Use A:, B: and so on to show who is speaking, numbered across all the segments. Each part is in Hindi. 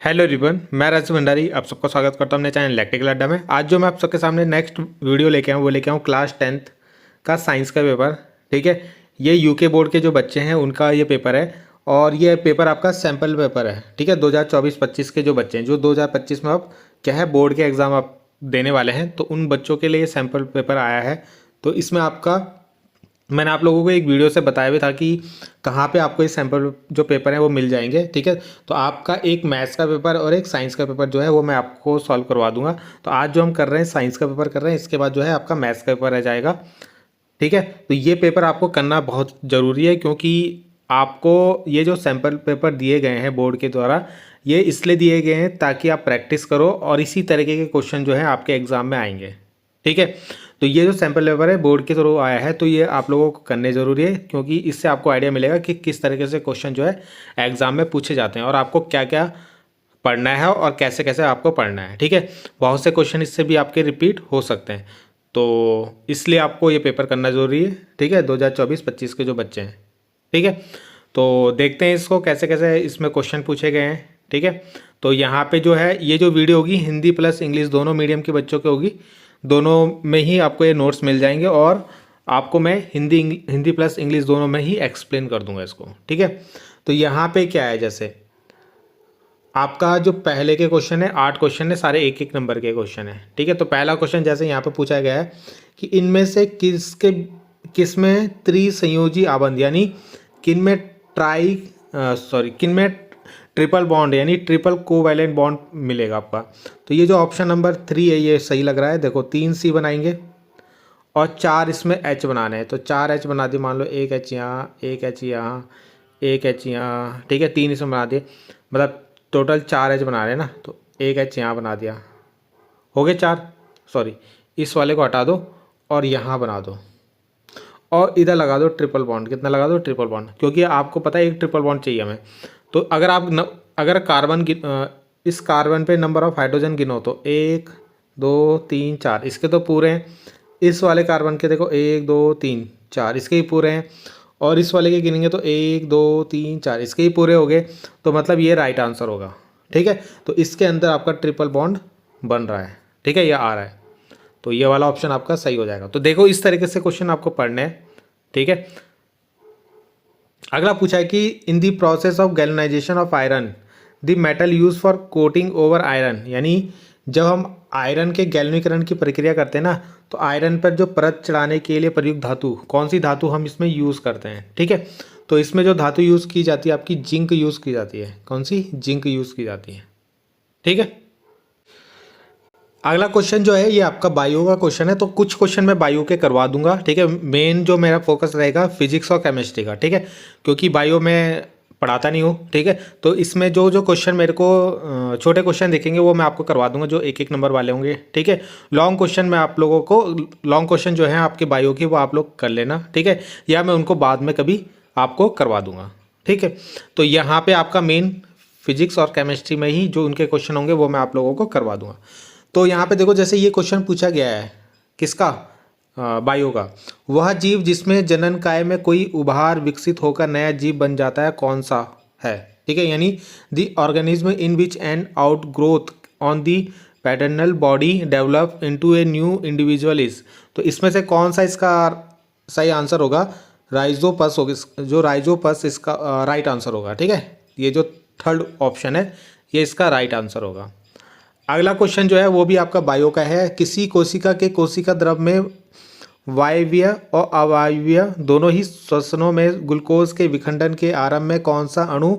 A: हेलो एवरीवन, मैं राजू भंडारी आप सबका स्वागत करता हूं अपने चैनल इलेक्ट्रिकल अड्डा में। आज जो मैं आप सबके सामने नेक्स्ट वीडियो लेके आऊँ वो लेके आऊँ क्लास 10th का साइंस का पेपर। ठीक है, ये यूके बोर्ड के जो बच्चे हैं उनका ये पेपर है और ये पेपर आपका सैम्पल पेपर है। ठीक है, 2024-25 के जो बच्चे हैं जो 2025 में अब क्या है बोर्ड के एग्ज़ाम आप देने वाले हैं, तो उन बच्चों के लिए ये सैम्पल पेपर आया है। तो इसमें आपका मैंने आप लोगों को एक वीडियो से बताया भी था कि कहाँ पे आपको ये सैम्पल जो पेपर है वो मिल जाएंगे। ठीक है, तो आपका एक मैथ्स का पेपर और एक साइंस का पेपर जो है वो मैं आपको सॉल्व करवा दूंगा। तो आज जो हम कर रहे हैं साइंस का पेपर कर रहे हैं, इसके बाद जो है आपका मैथ्स का पेपर रह जाएगा। ठीक है, तो ये पेपर आपको करना बहुत ज़रूरी है क्योंकि आपको ये जो सैम्पल पेपर दिए गए हैं बोर्ड के द्वारा ये इसलिए दिए गए हैं ताकि आप प्रैक्टिस करो और इसी तरीके के क्वेश्चन जो है आपके एग्ज़ाम में आएंगे। ठीक है, तो ये जो सैम्पल पेपर है बोर्ड के थ्रू आया है तो ये आप लोगों को करने ज़रूरी है क्योंकि इससे आपको आइडिया मिलेगा कि किस तरीके से क्वेश्चन जो है एग्ज़ाम में पूछे जाते हैं और आपको क्या क्या पढ़ना है और कैसे कैसे आपको पढ़ना है। ठीक है, बहुत से क्वेश्चन इससे भी आपके रिपीट हो सकते हैं, तो इसलिए आपको ये पेपर करना ज़रूरी है। ठीक है, 2024-25 के जो बच्चे हैं। ठीक है, तो देखते हैं इसको कैसे कैसे इसमें क्वेश्चन पूछे गए हैं। ठीक है, तो यहाँ पे जो है ये जो वीडियो होगी हिंदी प्लस इंग्लिश दोनों मीडियम के बच्चों की होगी, दोनों में ही आपको ये नोट्स मिल जाएंगे और आपको मैं हिंदी प्लस इंग्लिश दोनों में ही एक्सप्लेन कर दूंगा इसको। ठीक है, तो यहाँ पे क्या है, जैसे आपका जो पहले के क्वेश्चन है 8 क्वेश्चन है, सारे एक एक नंबर के क्वेश्चन है। ठीक है, तो पहला क्वेश्चन जैसे यहाँ पे पूछा गया है कि इनमें से किसमें त्रिसंयोजी आबंध यानी किनमें किनमें ट्रिपल बॉन्ड यानी ट्रिपल कोवैलेंट बॉन्ड मिलेगा आपका। तो ये जो ऑप्शन नंबर 3 है ये सही लग रहा है। देखो 3 C बनाएंगे और 4 इसमें H बनाने हैं, तो 4 H बना दिए। मान लो 1 H यहाँ, 1 H यहाँ, 1 H यहाँ। ठीक है, 3 इसमें बना दिए, मतलब टोटल 4 H बना रहे हैं ना, तो 1 H यहाँ बना दिया, हो गए 4। सॉरी, इस वाले को हटा दो और यहाँ बना दो और इधर लगा दो ट्रिपल बॉन्ड। कितना लगा दो? ट्रिपल बॉन्ड, क्योंकि आपको पता है एक ट्रिपल बॉन्ड चाहिए हमें। तो अगर अगर इस कार्बन पे नंबर ऑफ हाइड्रोजन गिनो तो 1 2 3 4, इसके तो पूरे हैं। इस वाले कार्बन के देखो 1 2 3 4, इसके ही पूरे हैं। और इस वाले के गिनेंगे तो 1 2 3 4, इसके ही पूरे हो गए। तो मतलब ये राइट आंसर होगा। ठीक है, तो इसके अंदर आपका ट्रिपल बॉन्ड बन रहा है। ठीक है, ये आ रहा है, तो ये वाला ऑप्शन आपका सही हो जाएगा। तो देखो इस तरीके से क्वेश्चन आपको पढ़ने हैं। ठीक है, अगला पूछा है कि in the process of galvanization of iron the metal use for coating over iron, यानी जब हम आयरन के गैल्वनीकरण की प्रक्रिया करते हैं ना, तो आयरन पर जो परत चढ़ाने के लिए प्रयुक्त धातु, कौन सी धातु हम इसमें यूज़ करते हैं। ठीक है, तो इसमें जो धातु यूज़ की जाती है आपकी जिंक यूज़ की जाती है। कौन सी? जिंक यूज़ की जाती है। ठीक है, अगला क्वेश्चन जो है ये आपका बायो का क्वेश्चन है, तो कुछ क्वेश्चन मैं बायो के करवा दूंगा। ठीक है, मेन जो मेरा फोकस रहेगा फिजिक्स और केमिस्ट्री का। ठीक है, क्योंकि बायो में पढ़ाता नहीं हूँ। ठीक है, तो इसमें जो जो क्वेश्चन मेरे को छोटे क्वेश्चन दिखेंगे वो मैं आपको करवा दूंगा, जो एक एक नंबर वाले होंगे। ठीक है, लॉन्ग क्वेश्चन मैं आप लोगों को, लॉन्ग क्वेश्चन जो है आपके बायो की वो आप लोग कर लेना। ठीक है, या मैं उनको बाद में कभी आपको करवा दूंगा। ठीक है, तो यहाँ पे आपका मेन फिजिक्स और केमिस्ट्री में ही जो उनके क्वेश्चन होंगे वो मैं आप लोगों को करवा दूंगा। तो यहाँ पे देखो जैसे ये क्वेश्चन पूछा गया है किसका? बायो का। वह जीव जिसमें जनन काय में कोई उभार विकसित होकर नया जीव बन जाता है कौन सा है? ठीक है, यानी the organism in which N out growth on the paternal body develop into a new individual is. तो इसमें से कौन सा इसका सही आंसर होगा? राइजोपस होगा, जो राइजोपस इसका राइट आंसर होगा। ठीक है, ये जो थर्ड ऑप्शन है ये इसका राइट आंसर होगा। अगला क्वेश्चन जो है वो भी आपका बायो का है। किसी कोशिका के कोशिका द्रव में वायवीय और अवायवीय दोनों ही श्वसनों में ग्लूकोज के विखंडन के आरंभ में कौन सा अणु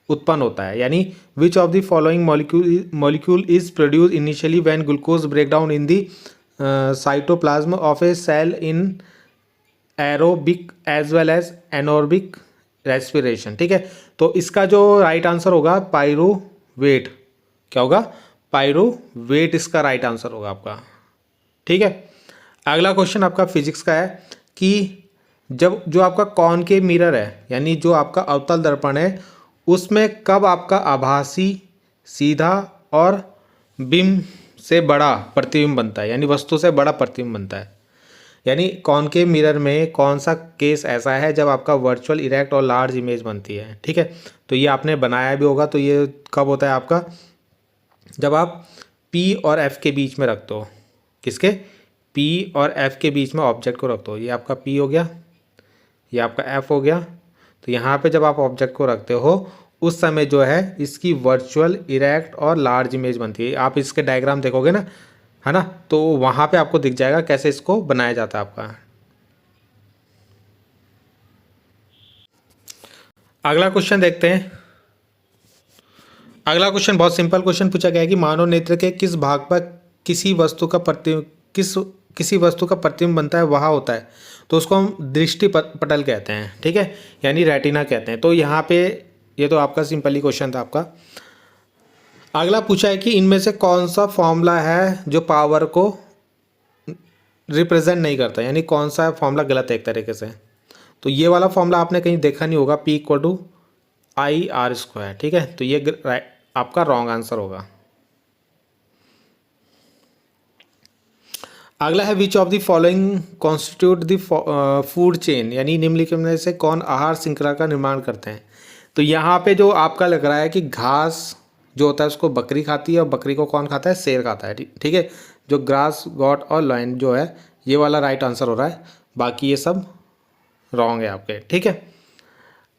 A: उत्पन्न होता है? यानी which of the following molecule is produce initially when glucose break down in the cytoplasm of a cell in aerobic as well as anaerobic respiration. ठीक है, तो इसका जो राइट आंसर होगा पाइरुवेट। क्या होगा? पाइरुवेट इसका राइट आंसर होगा आपका। ठीक है, अगला क्वेश्चन आपका फिजिक्स का है कि जब जो आपका कॉनकेव मिरर है यानी जो आपका अवतल दर्पण है उसमें कब आपका आभासी सीधा और बिंब से बड़ा प्रतिबिंब बनता है, यानी वस्तु से बड़ा प्रतिबिंब बनता है? यानी कॉनकेव मिरर में कौन सा केस ऐसा है जब आपका वर्चुअल इरेक्ट और लार्ज इमेज बनती है, ठीक है। तो ये आपने बनाया भी होगा, तो ये कब होता है आपका, जब आप P और F के बीच में रखते हो, किसके, P और F के बीच में ऑब्जेक्ट को रखते हो। ये आपका P हो गया, ये आपका F हो गया। तो यहाँ पे जब आप ऑब्जेक्ट को रखते हो उस समय जो है इसकी वर्चुअल इरेक्ट और लार्ज इमेज बनती है। आप इसके डायग्राम देखोगे ना, है ना, तो वहाँ पे आपको दिख जाएगा कैसे इसको बनाया जाता है आपका। अगला क्वेश्चन देखते हैं। अगला क्वेश्चन बहुत सिंपल क्वेश्चन पूछा गया है कि मानव नेत्र के किस भाग पर किसी वस्तु का प्रतिबिंब बनता है वहाँ होता है, तो उसको हम दृष्टि पटल कहते हैं, ठीक है, यानी रेटिना कहते हैं। तो यहाँ पे ये तो आपका सिंपल ही क्वेश्चन था आपका। अगला पूछा है कि इनमें से कौन सा फॉर्मूला है जो पावर को रिप्रेजेंट नहीं करता, यानी कौन सा फॉर्मूला गलत है एक तरीके से। तो ये वाला फॉर्मूला आपने कहीं देखा नहीं होगा, P=I/R², ठीक है। तो ये आपका रॉन्ग आंसर होगा। अगला है विच of the following constitute the food chain, यानी निम्नलिखित में से कौन आहार श्रृंखला का निर्माण करते हैं। तो यहाँ पे जो आपका लग रहा है कि घास जो होता है उसको बकरी खाती है, और बकरी को कौन खाता है, शेर खाता है, ठीक है। जो ग्रास, गॉट और लायन जो है ये वाला राइट आंसर हो रहा है, बाकी ये सब रॉन्ग है आपके, ठीक है।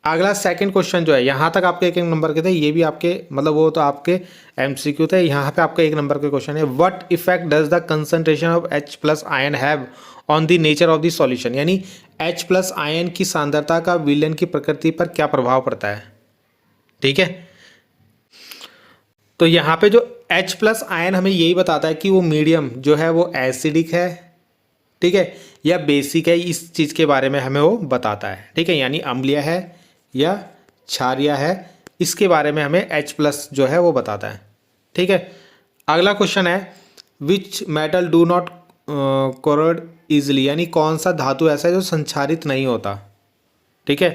A: अगला सेकंड क्वेश्चन जो है, यहाँ तक आपके एक नंबर के थे, ये भी आपके मतलब वो तो आपके MCQ थे। यहाँ पे आपका एक नंबर के क्वेश्चन है, what effect does the concentration of H+ ion have on the nature of the solution, यानी H+ आयन की सांद्रता का विलयन की प्रकृति पर क्या प्रभाव पड़ता है, ठीक है। तो यहाँ पे जो H+ आयन हमें यही बताता है कि वो मीडियम जो है वो एसिडिक है, ठीक है, या बेसिक है, इस चीज़ के बारे में हमें वो बताता है, ठीक है, यानी अम्लीय है या क्षारीय है, इसके बारे में हमें H+ जो है वो बताता है, ठीक है। अगला क्वेश्चन है which metal do not corrode easily, यानी कौन सा धातु ऐसा है जो संक्षारित नहीं होता, ठीक है।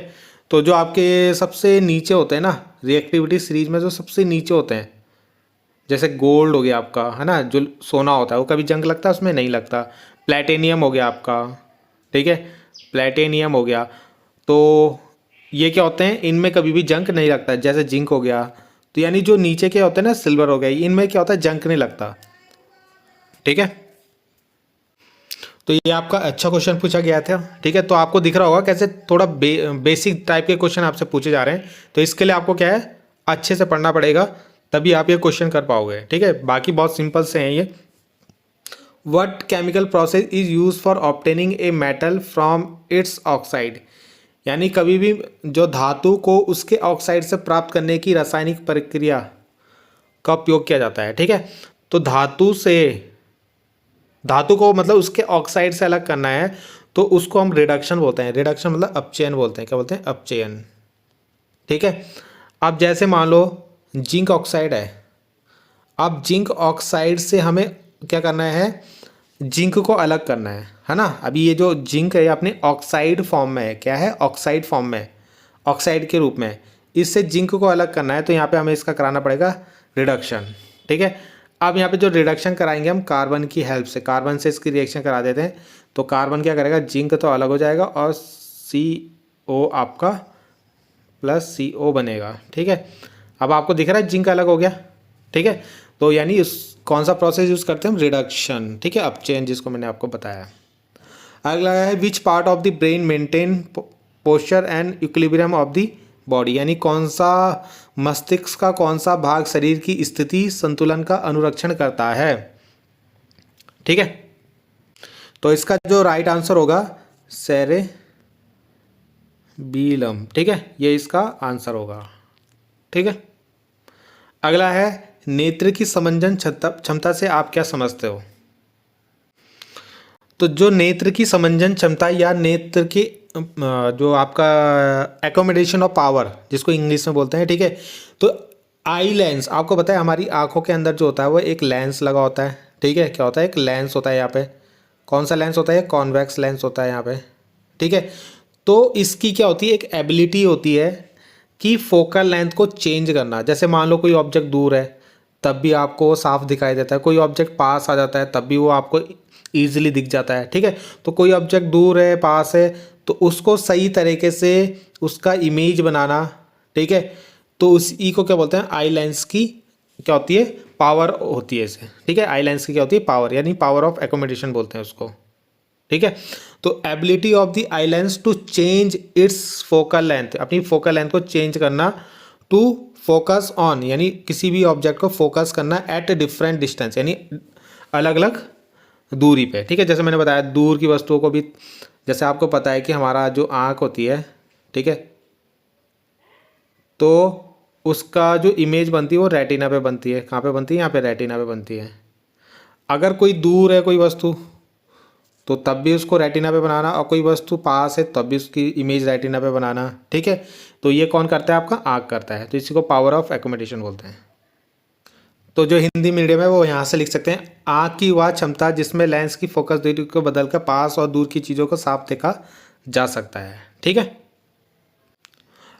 A: तो जो आपके सबसे नीचे होते हैं ना रिएक्टिविटी सीरीज में, जो सबसे नीचे होते हैं, जैसे गोल्ड हो गया आपका, है ना, जो सोना होता है वो कभी जंग लगता है उसमें, नहीं लगता। प्लेटिनियम हो गया आपका, ठीक है, प्लेटिनियम हो गया, तो ये क्या होते हैं, इनमें कभी भी जंग नहीं लगता। जैसे जिंक हो गया, तो यानी जो नीचे के होते हैं ना, सिल्वर हो गया, इनमें क्या होता है, जंग नहीं लगता, ठीक है। तो ये आपका अच्छा क्वेश्चन पूछा गया था, ठीक है। तो आपको दिख रहा होगा कैसे थोड़ा बेसिक टाइप के क्वेश्चन आपसे पूछे जा रहे हैं। तो इसके लिए आपको क्या है, अच्छे से पढ़ना पड़ेगा, तभी आप ये क्वेश्चन कर पाओगे, ठीक है। बाकी बहुत सिंपल से हैं ये। What chemical process is use for obtaining a metal from its oxide, यानी कभी भी जो धातु को उसके ऑक्साइड से प्राप्त करने की रासायनिक प्रक्रिया का उपयोग किया जाता है, ठीक है। तो धातु को मतलब उसके ऑक्साइड से अलग करना है, तो उसको हम रिडक्शन बोलते हैं। रिडक्शन मतलब अपचयन बोलते हैं, क्या बोलते हैं, अपचयन, ठीक है। अब जैसे मान लो जिंक ऑक्साइड है, अब जिंक ऑक्साइड से हमें क्या करना है, जिंक को अलग करना है ना। अभी ये जो जिंक है अपने ऑक्साइड फॉर्म में है, क्या है, ऑक्साइड फॉर्म में, ऑक्साइड के रूप में, इससे जिंक को अलग करना है, तो यहाँ पे हमें इसका कराना पड़ेगा रिडक्शन, ठीक है। अब यहाँ पे जो रिडक्शन कराएंगे हम कार्बन की हेल्प से, कार्बन से इसकी रिएक्शन करा देते हैं, तो कार्बन क्या करेगा, जिंक तो अलग हो जाएगा और CO आपका +CO बनेगा, ठीक है। अब आपको दिख रहा है जिंक अलग हो गया, ठीक है। तो यानी उस कौन सा प्रोसेस यूज़ करते हैं हम, रिडक्शन, ठीक है, अपचयन, जिसको मैंने आपको बताया। अगला है which part of the brain maintain posture and equilibrium of the body, यानी कौन सा मस्तिष्क का कौन सा भाग शरीर की स्थिति संतुलन का अनुरक्षण करता है, ठीक है। तो इसका जो राइट आंसर होगा सेरेबीलम, ठीक है, ये इसका आंसर होगा, ठीक है। अगला है नेत्र की समंजन क्षमता से आप क्या समझते हो। तो जो नेत्र की समंजन क्षमता या नेत्र की जो आपका एकोमोडेशन ऑफ पावर जिसको इंग्लिश में बोलते हैं, ठीक है। तो आई लेंस, आपको पता है हमारी आंखों के अंदर जो होता है वो एक लेंस लगा होता है, ठीक है, क्या होता है, एक लेंस होता है यहाँ पे। कौन सा लेंस होता है, कॉन्वेक्स लेंस होता है यहाँ पे, ठीक है। तो इसकी क्या होती है, एक एबिलिटी होती है कि फोकल लेंथ को चेंज करना। जैसे मान लो कोई ऑब्जेक्ट दूर है, तब भी आपको वो साफ दिखाई देता है, कोई ऑब्जेक्ट पास आ जाता है तब भी वो आपको ईजिली दिख जाता है, ठीक है। तो कोई ऑब्जेक्ट दूर है, पास है, तो उसको सही तरीके से उसका इमेज बनाना, ठीक है। तो उस ई को क्या बोलते हैं, आई लेंस की क्या होती है, पावर होती है इसे, ठीक है। आई लेंस की क्या होती है, पावर, यानी पावर ऑफ एकोमोडेशन बोलते हैं उसको, ठीक है। तो ability of the eye lens to change its focal length, अपनी फोकल लेंथ को चेंज करना, टू फोकस ऑन, यानी किसी भी ऑब्जेक्ट को फोकस करना एट डिफरेंट डिस्टेंस, यानी अलग अलग दूरी पे, ठीक है। जैसे मैंने बताया दूर की वस्तुओं को भी, जैसे आपको पता है कि हमारा जो आँख होती है, ठीक है, तो उसका जो इमेज बनती है वो रेटिना पे बनती है। कहाँ पे बनती है, यहाँ पे रेटिना पे बनती है। अगर कोई दूर है कोई वस्तु तो तब भी उसको रेटिना पे बनाना, और कोई वस्तु पास है तब भी उसकी इमेज रेटिना पे बनाना, ठीक है। तो ये कौन करता है, आपका आँख करता है। तो इसी को पावर ऑफ एकोमोडेशन बोलते हैं। तो जो हिंदी मीडियम है वो यहाँ से लिख सकते हैं, आँख की वह क्षमता जिसमें लेंस की फोकस दूरी को बदलकर पास और दूर की चीज़ों को साफ देखा जा सकता है, ठीक है।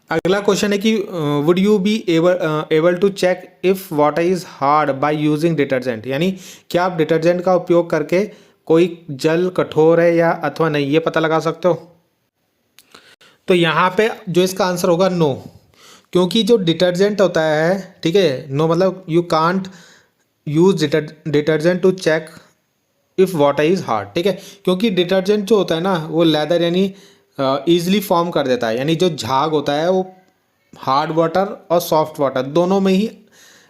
A: अगला क्वेश्चन है कि would you be able to check if water is hard by using detergent, यानी क्या आप डिटर्जेंट का उपयोग करके कोई जल कठोर है या अथवा नहीं, ये पता लगा सकते हो। तो यहाँ पे जो इसका आंसर होगा नो, क्योंकि जो डिटर्जेंट होता है, ठीक है, नो मतलब you can't use detergent to check if water is hard, ठीक है। क्योंकि डिटर्जेंट जो होता है ना वो लेदर यानी ईजिली फॉर्म कर देता है, यानी जो झाग होता है वो हार्ड वाटर और सॉफ्ट वाटर दोनों में ही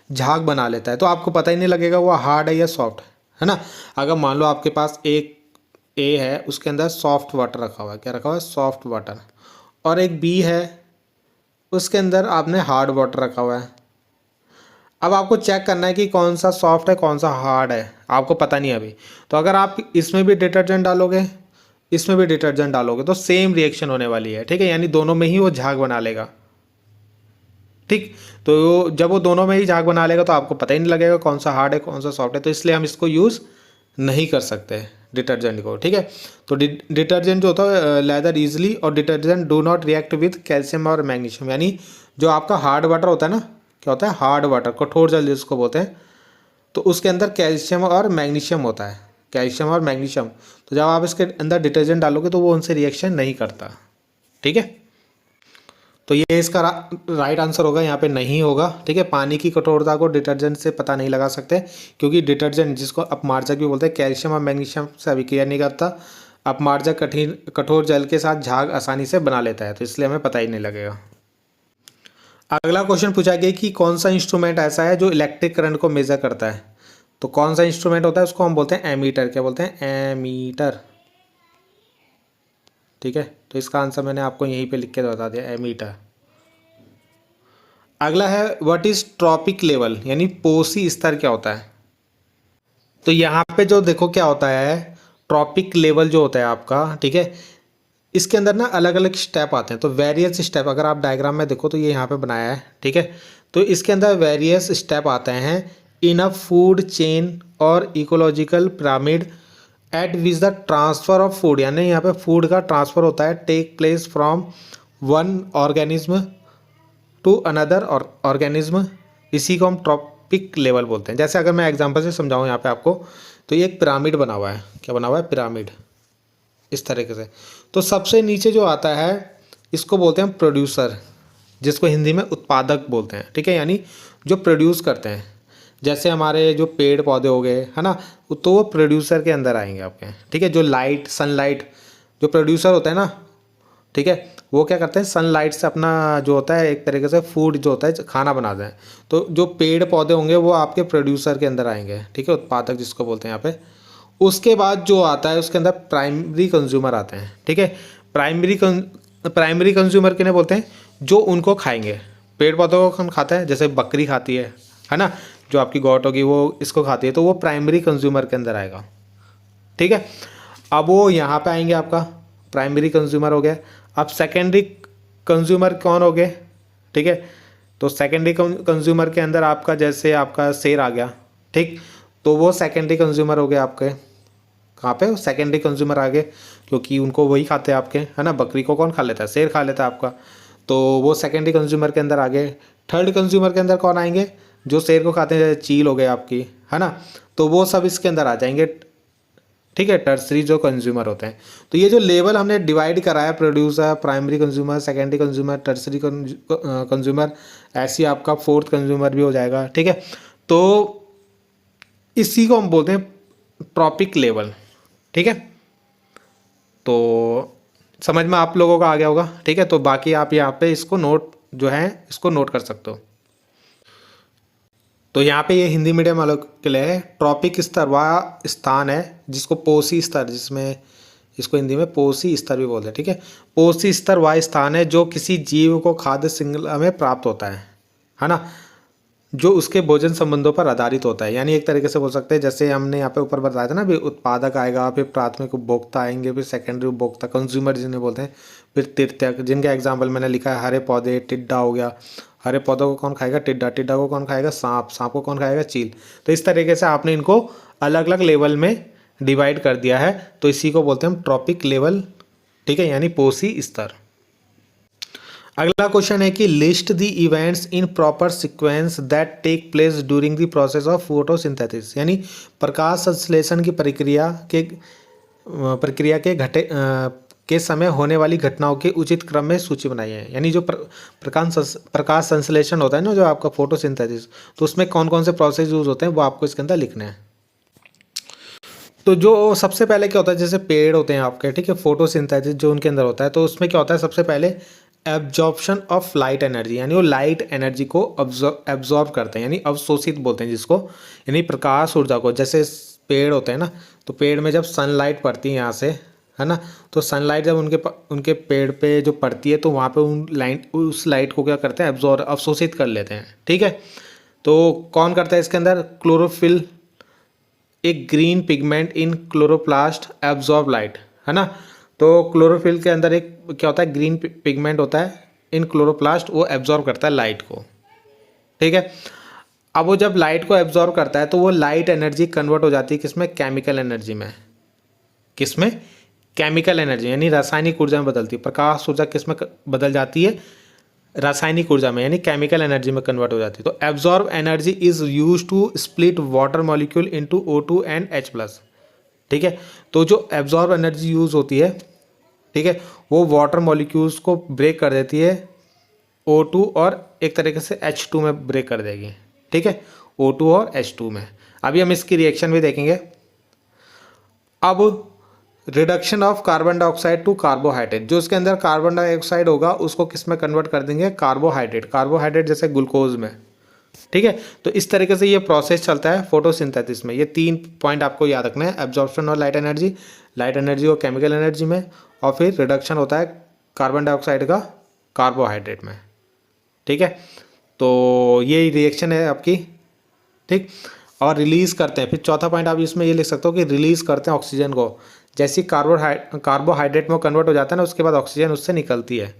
A: झाग बना लेता है। तो आपको पता ही नहीं लगेगा वो हार्ड है या सॉफ्ट है ना। अगर मान लो आपके पास एक ए है, उसके अंदर सॉफ्ट वाटर रखा हुआ है, क्या रखा हुआ है, सॉफ्ट वाटर, और एक बी है उसके अंदर आपने हार्ड वाटर रखा हुआ है। अब आपको चेक करना है कि कौन सा सॉफ्ट है कौन सा हार्ड है, आपको पता नहीं अभी। तो अगर आप इसमें भी डिटर्जेंट डालोगे, इसमें भी डिटर्जेंट डालोगे, तो सेम रिएक्शन होने वाली है, ठीक है, यानी दोनों में ही वो झाग बना लेगा, ठीक। तो जब वो दोनों में ही झाग बना लेगा तो आपको पता ही नहीं लगेगा कौन सा हार्ड है कौन सा सॉफ्ट है, तो इसलिए हम इसको यूज़ नहीं कर सकते डिटर्जेंट को, ठीक है। तो डिटर्जेंट जो होता है लेदर ईजिली, और detergent do not react with calcium और मैग्नीशियम, यानी जो आपका हार्ड वाटर होता है ना, क्या होता है, हार्ड वाटर, कठोर जल जिसको बोलते हैं, तो उसके अंदर कैल्शियम और मैग्नीशियम होता है, कैल्शियम और मैग्नीशियम। तो जब आप इसके अंदर डिटर्जेंट डालोगे तो वो उनसे रिएक्शन नहीं करता, ठीक है। तो ये इसका राइट आंसर होगा, यहाँ पे नहीं होगा, ठीक है। पानी की कठोरता को डिटर्जेंट से पता नहीं लगा सकते, क्योंकि डिटर्जेंट जिसको अपमार्जक भी बोलते हैं कैल्शियम और मैग्नीशियम से अभिक्रिया नहीं करता। अपमार्जक कठोर जल के साथ झाग आसानी से बना लेता है, तो इसलिए हमें पता ही नहीं लगेगा। अगला क्वेश्चन पूछा गया कि कौन सा इंस्ट्रूमेंट ऐसा है जो इलेक्ट्रिक करंट को मेजर करता है। तो कौन सा इंस्ट्रूमेंट होता है, उसको हम बोलते हैं एमीटर। क्या बोलते हैं, एमीटर, ठीक है। तो इसका आंसर मैंने आपको यहीं पे लिख के बता दिया, एमीटर। अगला है व्हाट इज ट्रॉपिक लेवल, यानी पोसी स्तर क्या होता है। तो यहाँ पे जो देखो क्या होता है, ट्रॉपिक लेवल जो होता है आपका, ठीक है, इसके अंदर ना अलग अलग स्टेप आते हैं। तो वेरियस स्टेप, अगर आप डायग्राम में देखो तो ये यहाँ पे बनाया है, ठीक है। तो इसके अंदर वेरियस स्टेप आते हैं इन अ फूड चेन और ecological pyramid at which the transfer of food, यानी यहाँ पे फूड का ट्रांसफ़र होता है, take place from one organism to another organism. इसी को हम ट्रॉपिक लेवल बोलते हैं। जैसे अगर मैं एग्जांपल से समझाऊँ यहाँ पे आपको, तो ये एक पिरामिड बना हुआ है, क्या बना हुआ है, पिरामिड, इस तरीके से। तो सबसे नीचे जो आता है इसको बोलते हैं प्रोड्यूसर, जिसको हिंदी में उत्पादक बोलते हैं, ठीक है, यानी जो प्रोड्यूस करते हैं। जैसे हमारे जो पेड़ पौधे हो गए है ना, तो वो प्रोड्यूसर के अंदर आएंगे आपके, ठीक है। जो लाइट, सनलाइट, जो प्रोड्यूसर होता है ना, ठीक है, वो क्या करते हैं, सनलाइट से अपना जो होता है एक तरीके से फूड जो होता है खाना बनाते हैं। तो जो पेड़ पौधे होंगे वो आपके प्रोड्यूसर के अंदर आएंगे, ठीक है, उत्पादक जिसको बोलते हैं यहाँ पे। उसके बाद जो आता है उसके अंदर प्राइमरी कंज्यूमर आते हैं, ठीक है। प्राइमरी कंज्यूमर किन्हें बोलते हैं, जो उनको खाएंगे। पेड़ पौधों को कौन खाता है, जैसे बकरी खाती है ना, जो आपकी गॉट होगी वो इसको खाती है, तो वो प्राइमरी कंज्यूमर के अंदर आएगा, ठीक है। अब वो यहाँ पे आएंगे, आपका प्राइमरी कंज्यूमर हो गया। अब सेकेंडरी कंज्यूमर कौन हो गए, ठीक है। तो सेकेंडरी कंज्यूमर के अंदर आपका जैसे आपका शेर आ गया, ठीक, तो वो सेकेंडरी कंज्यूमर हो गए आपके, कहाँ पे, सेकेंडरी कंज्यूमर आ गए, क्योंकि उनको वही खाते हैं आपके, है ना। बकरी को कौन खा लेता है, शेर खा लेता है आपका, तो वो सेकेंडरी कंज्यूमर के अंदर आ गए। थर्ड कंज्यूमर के अंदर कौन आएंगे, जो शेर को खाते हैं, जैसे चील हो गए आपकी, है ना, तो वो सब इसके अंदर आ जाएंगे, ठीक है, टर्सरी जो कंज्यूमर होते हैं। तो ये जो लेवल हमने डिवाइड कराया, producer, primary consumer, secondary consumer, tertiary consumer, ऐसी आपका फोर्थ कंज्यूमर भी हो जाएगा, ठीक है। तो इसी को हम बोलते हैं ट्रॉपिक लेवल, ठीक है। तो समझ में आप लोगों का आ गया होगा, ठीक है। तो बाकी आप यहाँ पे इसको नोट जो है इसको नोट कर सकते हो। तो यहाँ पे ये हिंदी मीडियम वालों के लिए है। ट्रॉपिक स्तर वह स्थान है जिसको पोषी स्तर, जिसमें इसको हिंदी में पोषी स्तर भी बोलते हैं, ठीक है। पोषी स्तर वह स्थान है जो किसी जीव को खाद्य श्रृंखला में प्राप्त होता है ना, जो उसके भोजन संबंधों पर आधारित होता है। यानी एक तरीके से बोल सकते हैं, जैसे हमने यहाँ पे ऊपर बताया था ना, भी उत्पादक आएगा, फिर प्राथमिक उपभोक्ता आएंगे, फिर सेकेंडरी उपभोक्ता, कंज्यूमर जिन्हें बोलते हैं, फिर तृतीयक, जिनका एग्जाम्पल मैंने लिखा है, हरे पौधे, टिड्डा हो गया, हरे पौधों को कौन खाएगा, टिड्डा, टिड्डा को कौन खाएगा, सांप, सांप को कौन खाएगा, चील। तो इस तरीके से आपने इनको अलग अलग लेवल में डिवाइड कर दिया है, तो इसी को बोलते हैं हम ट्रॉपिक लेवल, ठीक है, यानी पोषी स्तर। अगला क्वेश्चन है कि list the events in proper sequence that take place during the process of photosynthesis, यानी प्रकाश संश्लेषण की प्रक्रिया के समय होने वाली घटनाओं के उचित क्रम में सूची बनाई है। यानी जो प्रकाश संश्लेषण होता है ना, जो आपका फोटोसिंथेसिस, तो उसमें कौन कौन से प्रोसेस यूज होते हैं वो आपको इसके अंदर लिखने हैं। तो जो सबसे पहले क्या होता है, जैसे पेड़ होते हैं आपके, ठीक है, फोटोसिंथेसिस जो उनके अंदर होता है, तो उसमें क्या होता है, सबसे पहले एब्जॉर्प्शन ऑफ लाइट एनर्जी, यानी वो लाइट एनर्जी को एब्जॉर्ब करते हैं, यानी अवशोषित बोलते हैं जिसको, यानी प्रकाश ऊर्जा को। जैसे पेड़ होते हैं ना, तो पेड़ में जब सनलाइट पड़ती है यहाँ से, है ना, तो सनलाइट जब उनके पेड़ पे जो पड़ती है, तो वहाँ पे उस लाइट को क्या करते हैं, अवशोषित कर लेते हैं, ठीक है। तो कौन करता है इसके अंदर, क्लोरोफिल, एक ग्रीन पिगमेंट इन क्लोरोप्लास्ट एब्जॉर्ब लाइट, है ना। तो क्लोरोफिल के अंदर एक क्या होता है, ग्रीन पिगमेंट होता है इन क्लोरोप्लास्ट, वो एब्जॉर्ब करता है लाइट को, ठीक है। अब वो जब लाइट को एब्जॉर्ब करता है, तो वो लाइट एनर्जी कन्वर्ट हो जाती है किसमें, केमिकल एनर्जी में। किसमें, केमिकल एनर्जी, यानी रासायनिक ऊर्जा में बदलती है। प्रकाश ऊर्जा किसमें बदल जाती है, रासायनिक ऊर्जा में, यानी केमिकल एनर्जी में कन्वर्ट हो जाती है। तो absorb energy is use to split water molecule into O2 and H+, ठीक है। तो जो एब्जॉर्ब एनर्जी यूज होती है, ठीक है, वो वाटर मॉलिक्यूल्स को ब्रेक कर देती है, O2 और एक तरीके से H2 में ब्रेक कर देगी, ठीक है, O2 और H2 में। अभी हम इसकी रिएक्शन भी देखेंगे। अब reduction of carbon dioxide to carbohydrate, जो इसके अंदर कार्बन डाइऑक्साइड होगा उसको किस में कन्वर्ट कर देंगे, कार्बोहाइड्रेट, कार्बोहाइड्रेट जैसे ग्लूकोज में, ठीक है। तो इस तरीके से ये प्रोसेस चलता है फोटोसिंथेसिस में। ये 3 पॉइंट आपको याद रखना है, एब्जॉर्प्शन और लाइट एनर्जी और केमिकल एनर्जी में, और फिर रिडक्शन होता है कार्बन डाइऑक्साइड का कार्बोहाइड्रेट में, ठीक है। तो ये रिएक्शन है आपकी, ठीक। और रिलीज करते हैं, फिर चौथा पॉइंट आप इसमें ये लिख सकते हो कि रिलीज करते हैं ऑक्सीजन को। जैसे कार्बोहाइड्रेट में कन्वर्ट हो जाता है ना, उसके बाद ऑक्सीजन उससे निकलती है,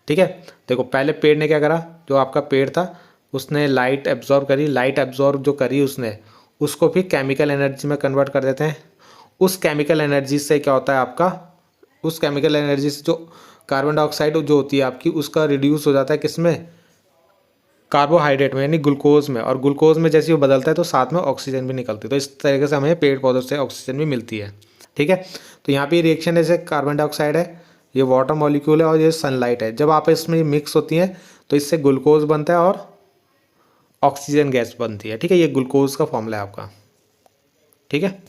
A: ठीक है। देखो पहले पेड़ ने क्या करा, जो आपका पेड़ था उसने लाइट एब्जॉर्ब करी, लाइट एब्जॉर्ब जो करी उसने, उसको फिर केमिकल एनर्जी में कन्वर्ट कर देते हैं। उस केमिकल एनर्जी से क्या होता है आपका, उस केमिकल एनर्जी से जो कार्बन डाइऑक्साइड जो होती है आपकी, उसका रिड्यूस हो जाता है किसमें, कार्बोहाइड्रेट में, यानी ग्लूकोज में। और ग्लूकोज में जैसे वो बदलता है तो साथ में ऑक्सीजन भी निकलती है। तो इस तरीके से हमें पेड़ पौधों से ऑक्सीजन भी मिलती है, ठीक है। तो यहाँ पे रिएक्शन जैसे कार्बन डाइऑक्साइड है, ये वाटर मॉलिक्यूल है और ये सनलाइट है, जब आप इसमें मिक्स होती हैं तो इससे ग्लूकोज बनता है और ऑक्सीजन गैस बनती है, ठीक है। ये ग्लूकोज का फॉर्मूला है आपका, ठीक है।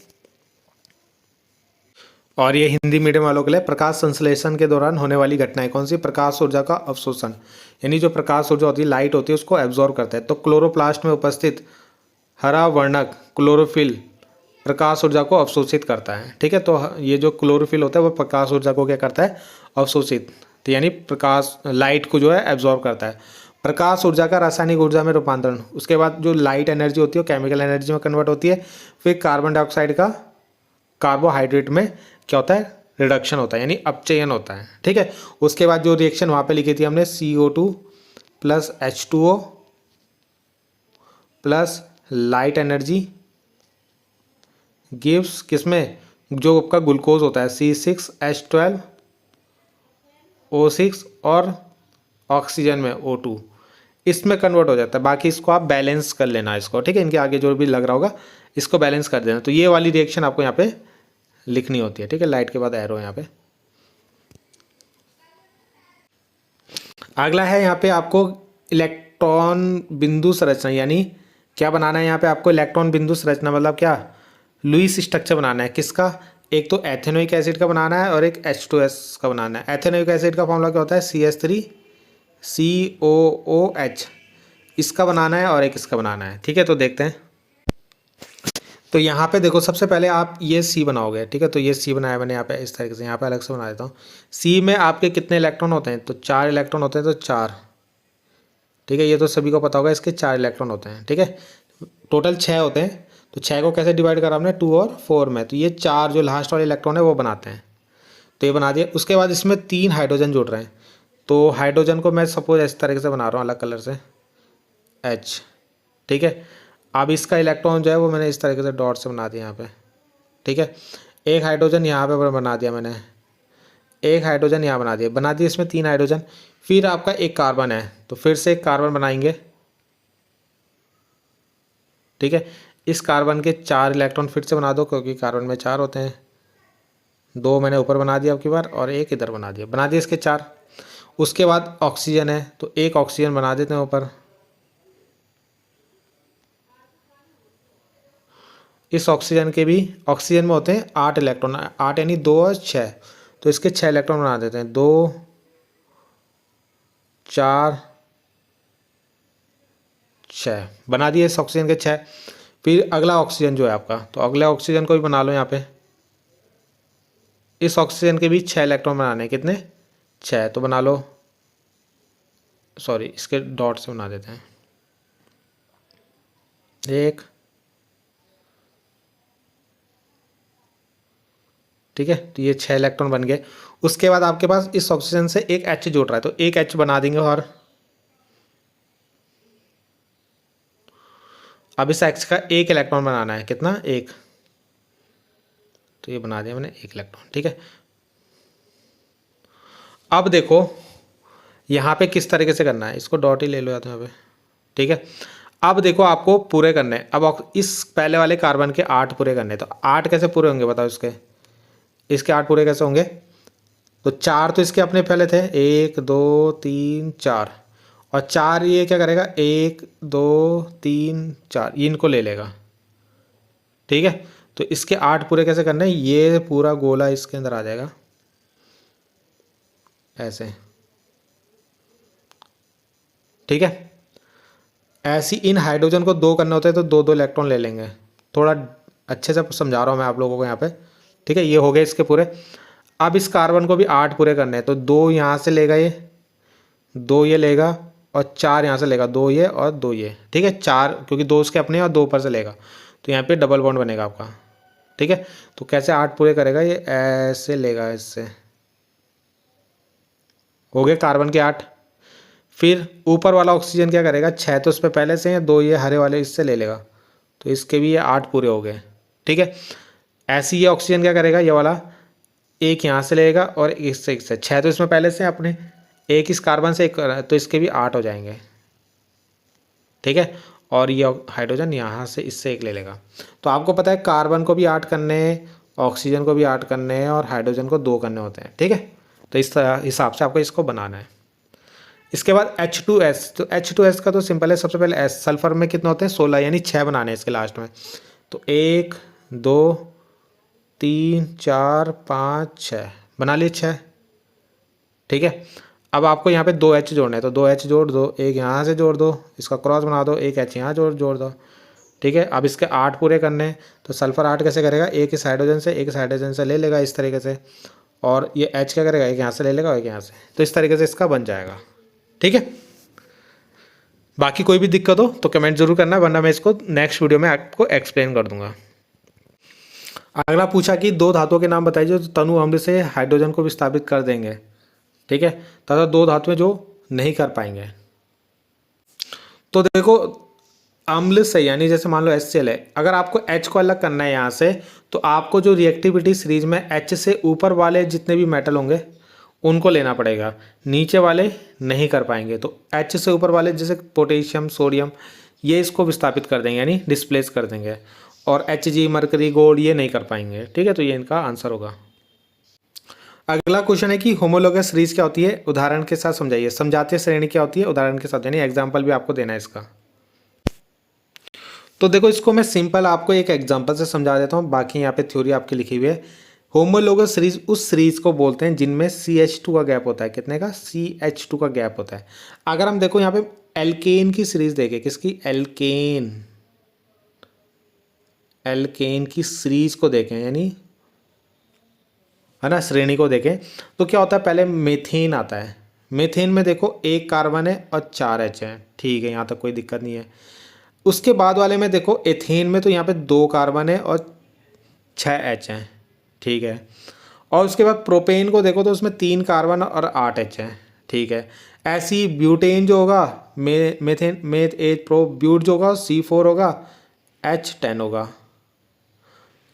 A: और ये हिंदी मीडियम वालों के लिए, प्रकाश संश्लेषण के दौरान होने वाली घटनाएं कौन सी, प्रकाश ऊर्जा का अवशोषण, यानी जो प्रकाश ऊर्जा होती है, लाइट होती है, उसको एब्जॉर्ब करता है। तो क्लोरोप्लास्ट में उपस्थित हरा वर्णक क्लोरोफिल प्रकाश ऊर्जा को अवशोषित करता है, ठीक है। तो ये जो क्लोरोफिल होता है वो प्रकाश ऊर्जा को क्या करता है, अवशोषित, तो यानी प्रकाश लाइट को जो है एब्जॉर्ब करता है। प्रकाश ऊर्जा का रासायनिक ऊर्जा में रूपांतरण, उसके बाद जो लाइट एनर्जी होती है वो केमिकल एनर्जी में कन्वर्ट होती है। फिर कार्बन डाइऑक्साइड का कार्बोहाइड्रेट में क्या होता है, रिडक्शन होता है, यानी अपचयन होता है, ठीक है। उसके बाद जो रिएक्शन वहाँ पे लिखी थी हमने, CO2 plus H2O plus light energy gives किसमें, जो आपका ग्लूकोज होता है C6H12O6 और ऑक्सीजन में O2, इसमें कन्वर्ट हो जाता है। बाकी इसको आप बैलेंस कर लेना इसको, ठीक है, इनके आगे जो भी लग रहा होगा इसको बैलेंस कर देना। तो ये वाली रिएक्शन आपको यहाँ पे लिखनी होती है, ठीक है, लाइट के बाद एरो यहाँ पे। अगला है यहाँ पे आपको इलेक्ट्रॉन बिंदु संरचना, यानी क्या बनाना है यहाँ पे आपको, इलेक्ट्रॉन बिंदु संरचना मतलब क्या, लुईस स्ट्रक्चर बनाना है। किसका, एक तो एथेनोइक एसिड का बनाना है और एक H2S का बनाना है। एथेनोइक एसिड का फॉर्मूला क्या होता है, CH3COOH, इसका बनाना है और एक इसका बनाना है, ठीक है। तो देखते हैं। तो यहाँ पे देखो, सबसे पहले आप ये C बनाओगे, ठीक है। तो ये C बनाया मैंने यहाँ पे इस तरीके से, यहाँ पे अलग से बना देता हूँ। C में आपके कितने इलेक्ट्रॉन होते हैं, तो 4 इलेक्ट्रॉन होते हैं, तो 4, ठीक है, ये तो सभी को पता होगा, इसके 4 इलेक्ट्रॉन होते हैं, ठीक है। टोटल 6 होते हैं, तो 6 को कैसे डिवाइड करा हमने, 2 और 4 में, तो ये 4 जो लास्ट वाले इलेक्ट्रॉन है वो बनाते हैं। तो ये बना दिया। उसके बाद इसमें 3 हाइड्रोजन जुड़ रहे हैं, तो हाइड्रोजन को मैं सपोज इस तरीके से बना रहा हूँ अलग कलर से, H, ठीक है। अब इसका इलेक्ट्रॉन जो है वो मैंने इस तरीके से डॉट से बना दिया यहाँ पे, ठीक है। एक हाइड्रोजन यहाँ पे बना दिया मैंने, एक हाइड्रोजन यहाँ बना दिया, इसमें 3 हाइड्रोजन। फिर आपका एक कार्बन है, तो फिर से एक कार्बन बनाएंगे, ठीक है। इस कार्बन के 4 इलेक्ट्रॉन फिर से बना दो, क्योंकि कार्बन में 4 होते हैं। 2 मैंने ऊपर बना दिया अब की बार, और एक इधर बना दिया इसके 4। उसके बाद ऑक्सीजन है, तो एक ऑक्सीजन बना देते हैं ऊपर। इस ऑक्सीजन के भी, ऑक्सीजन में होते हैं 8 इलेक्ट्रॉन, 8 यानी 2 और 6, तो इसके 6 इलेक्ट्रॉन बना देते हैं, 2 4 6 बना दिए इस ऑक्सीजन के 6। फिर अगला ऑक्सीजन जो है आपका, तो अगले ऑक्सीजन को भी बना लो यहाँ पे। इस ऑक्सीजन के भी 6 इलेक्ट्रॉन बनाने हैं, कितने, 6, तो बना लो, सॉरी इसके डॉट से बना देते हैं, 1, ठीक है। तो ये 6 इलेक्ट्रॉन बन गए। उसके बाद आपके पास इस ऑक्सीजन से एक H जुड़ रहा है, तो एक H बना देंगे, और अब इस H का एक इलेक्ट्रॉन बनाना है, कितना, 1, तो ये बना दिया मैंने 1 इलेक्ट्रॉन, ठीक है। अब देखो यहाँ पे किस तरीके से करना है, इसको डॉट ही ले लो या तो यहाँ पे, ठीक है। अब देखो आपको पूरे करने हैं, अब इस पहले वाले कार्बन के 8 पूरे करने हैं, तो 8 कैसे पूरे होंगे बताओ, इसके 8 पूरे कैसे होंगे, तो 4 तो इसके अपने पहले थे, 1 2 3 4, और 4 ये क्या करेगा, 1 2 3 4, ये इनको ले लेगा, ठीक है। तो इसके 8 पूरे कैसे करने हैं, ये पूरा गोला इसके अंदर आ जाएगा ऐसे, ठीक है। ऐसी इन हाइड्रोजन को 2 करने होते हैं, तो 2 इलेक्ट्रॉन ले लेंगे। थोड़ा अच्छे से समझा रहा हूँ मैं आप लोगों को यहाँ पे, ठीक है। ये हो गए इसके पूरे। अब इस कार्बन को भी 8 पूरे करने हैं, तो 2 यहाँ से लेगा, ये 2 ये लेगा, और 4 यहाँ से लेगा, 2 ये और 2 ये, ठीक है। 4 क्योंकि 2 उसके अपने और 2 ऊपर से लेगा, तो यहाँ पे डबल बॉन्ड बनेगा आपका, ठीक है। तो कैसे 8 पूरे करेगा, ये ऐसे लेगा, इससे हो गए कार्बन के 8। फिर ऊपर वाला ऑक्सीजन क्या करेगा, 6 तो उस पर पहले से हैं, 2 ये हरे वाले इससे ले लेगा, तो इसके भी ये 8 पूरे हो गए, ठीक है। ऐसे ये ऑक्सीजन क्या करेगा, ये वाला एक यहाँ से लेगा और इससे 6 तो इसमें पहले से अपने, एक इस कार्बन से एक, तो इसके भी 8 हो जाएंगे, ठीक है। और ये हाइड्रोजन यहाँ से इससे एक ले लेगा। तो आपको पता है कार्बन को भी 8 करने हैं, ऑक्सीजन को भी 8 करने हैं, और हाइड्रोजन को 2 करने होते हैं, ठीक है। तो इस हिसाब से आपको इसको बनाना है। इसके बाद H2S, तो H2S का तो सिंपल है, सबसे पहले S, सल्फर में कितने होते हैं, 16, यानी 6 बनाने हैं इसके लास्ट में। तो 1 2 3 4 5 6 बना लिए 6, ठीक है। अब आपको यहाँ पे 2 H जोड़ने हैं, तो 2 H जोड़ दो, एक यहाँ से जोड़ दो, इसका क्रॉस बना दो, एक H यहाँ जोड़ दो, ठीक है। अब इसके 8 पूरे करने हैं, तो सल्फर 8 कैसे करेगा, एक इस हाइड्रोजन से ले लेगा इस तरीके से, और ये H क्या करेगा, एक यहाँ से ले लेगा और एक यहाँ से, तो इस तरीके से इसका बन जाएगा, ठीक है। बाकी कोई भी दिक्कत हो तो कमेंट जरूर करना, वरना मैं इसको नेक्स्ट वीडियो में आपको एक्सप्लेन कर दूंगा। अगला पूछा कि 2 धातुओं के नाम बताइए जो तनु अम्ल से हाइड्रोजन को विस्थापित कर देंगे, ठीक है, तथा 2 धातुएं जो नहीं कर पाएंगे। तो देखो अम्ल से, यानी जैसे मान लो HCl है, अगर आपको H को अलग करना है यहाँ से, तो आपको जो रिएक्टिविटी सीरीज में H से ऊपर वाले जितने भी मेटल होंगे उनको लेना पड़ेगा, नीचे वाले नहीं कर पाएंगे। तो H से ऊपर वाले जैसे पोटेशियम, सोडियम, ये इसको विस्थापित कर देंगे यानी डिस्प्लेस कर देंगे, और Hg, मरकरी, गोल्ड ये नहीं कर पाएंगे। ठीक है, तो ये इनका आंसर होगा। अगला क्वेश्चन है कि होमोलोगस सीरीज क्या होती है, उदाहरण के साथ समझाइए। समझाते श्रेणी क्या होती है, उदाहरण के साथ, यानी एग्जाम्पल भी आपको देना है इसका। तो देखो इसको मैं सिंपल आपको एक एग्जांपल से समझा देता हूँ, बाकी यहाँ पे थ्योरी आपकी लिखी हुई है। होमोलोगस सीरीज उस सीरीज को बोलते हैं जिनमें CH2 का गैप होता है। कितने का? CH2 का गैप होता है। अगर हम देखो यहाँ पे एल्केन की सीरीज देखें, किसकी? एल्केन की सीरीज को देखें, यानी है ना, श्रेणी को देखें, तो क्या होता है? पहले मेथेन आता है। मेथेन में देखो एक कार्बन है और 4 H है। ठीक है, यहाँ तक कोई दिक्कत नहीं है। उसके बाद वाले में देखो एथेन में, तो यहाँ पे 2 कार्बन है और 6 H हैं। ठीक है, और उसके बाद प्रोपेन को देखो तो उसमें 3 कार्बन और 8 H हैं। ठीक है, ऐसी ब्यूटेन जो होगा, methane meth eth prop but जो होगा C4 होगा, H10 होगा।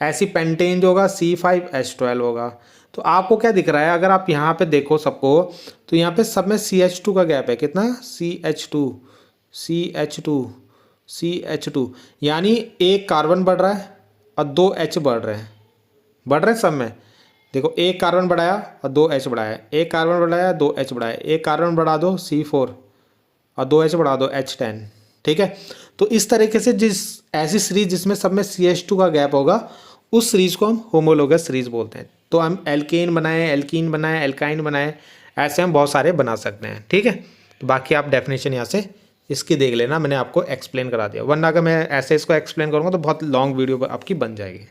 A: ऐसी पेंटेन जो होगा C5H12 होगा। तो आपको क्या दिख रहा है, अगर आप यहाँ पे देखो सबको, तो यहाँ पे सब में CH2 का गैप है। कितना? CH2, यानी एक कार्बन बढ़ रहा है और 2 H बढ़ रहे हैं। बढ़ रहे हैं सब में। देखो एक कार्बन बढ़ाया और 2 H बढ़ाया, एक कार्बन बढ़ाया 2 H बढ़ाया, एक कार्बन बढ़ा दो C4 और 2 H बढ़ा दो H10। ठीक है, तो इस तरीके से ऐसी सीरीज जिसमें सब में CH2 का गैप होगा, उस सीरीज को हम होमोलोगस सीरीज बोलते हैं। तो हम एल्केन बनाएं, एल्कीन बनाएं, एल्काइन बनाएं, ऐसे हम बहुत सारे बना सकते हैं। ठीक है, तो बाकी आप डेफिनेशन यहाँ से इसकी देख लेना, मैंने आपको एक्सप्लेन करा दिया, वरना अगर मैं ऐसे इसको एक्सप्लेन करूँगा तो बहुत लॉन्ग वीडियो आपकी बन जाएगी।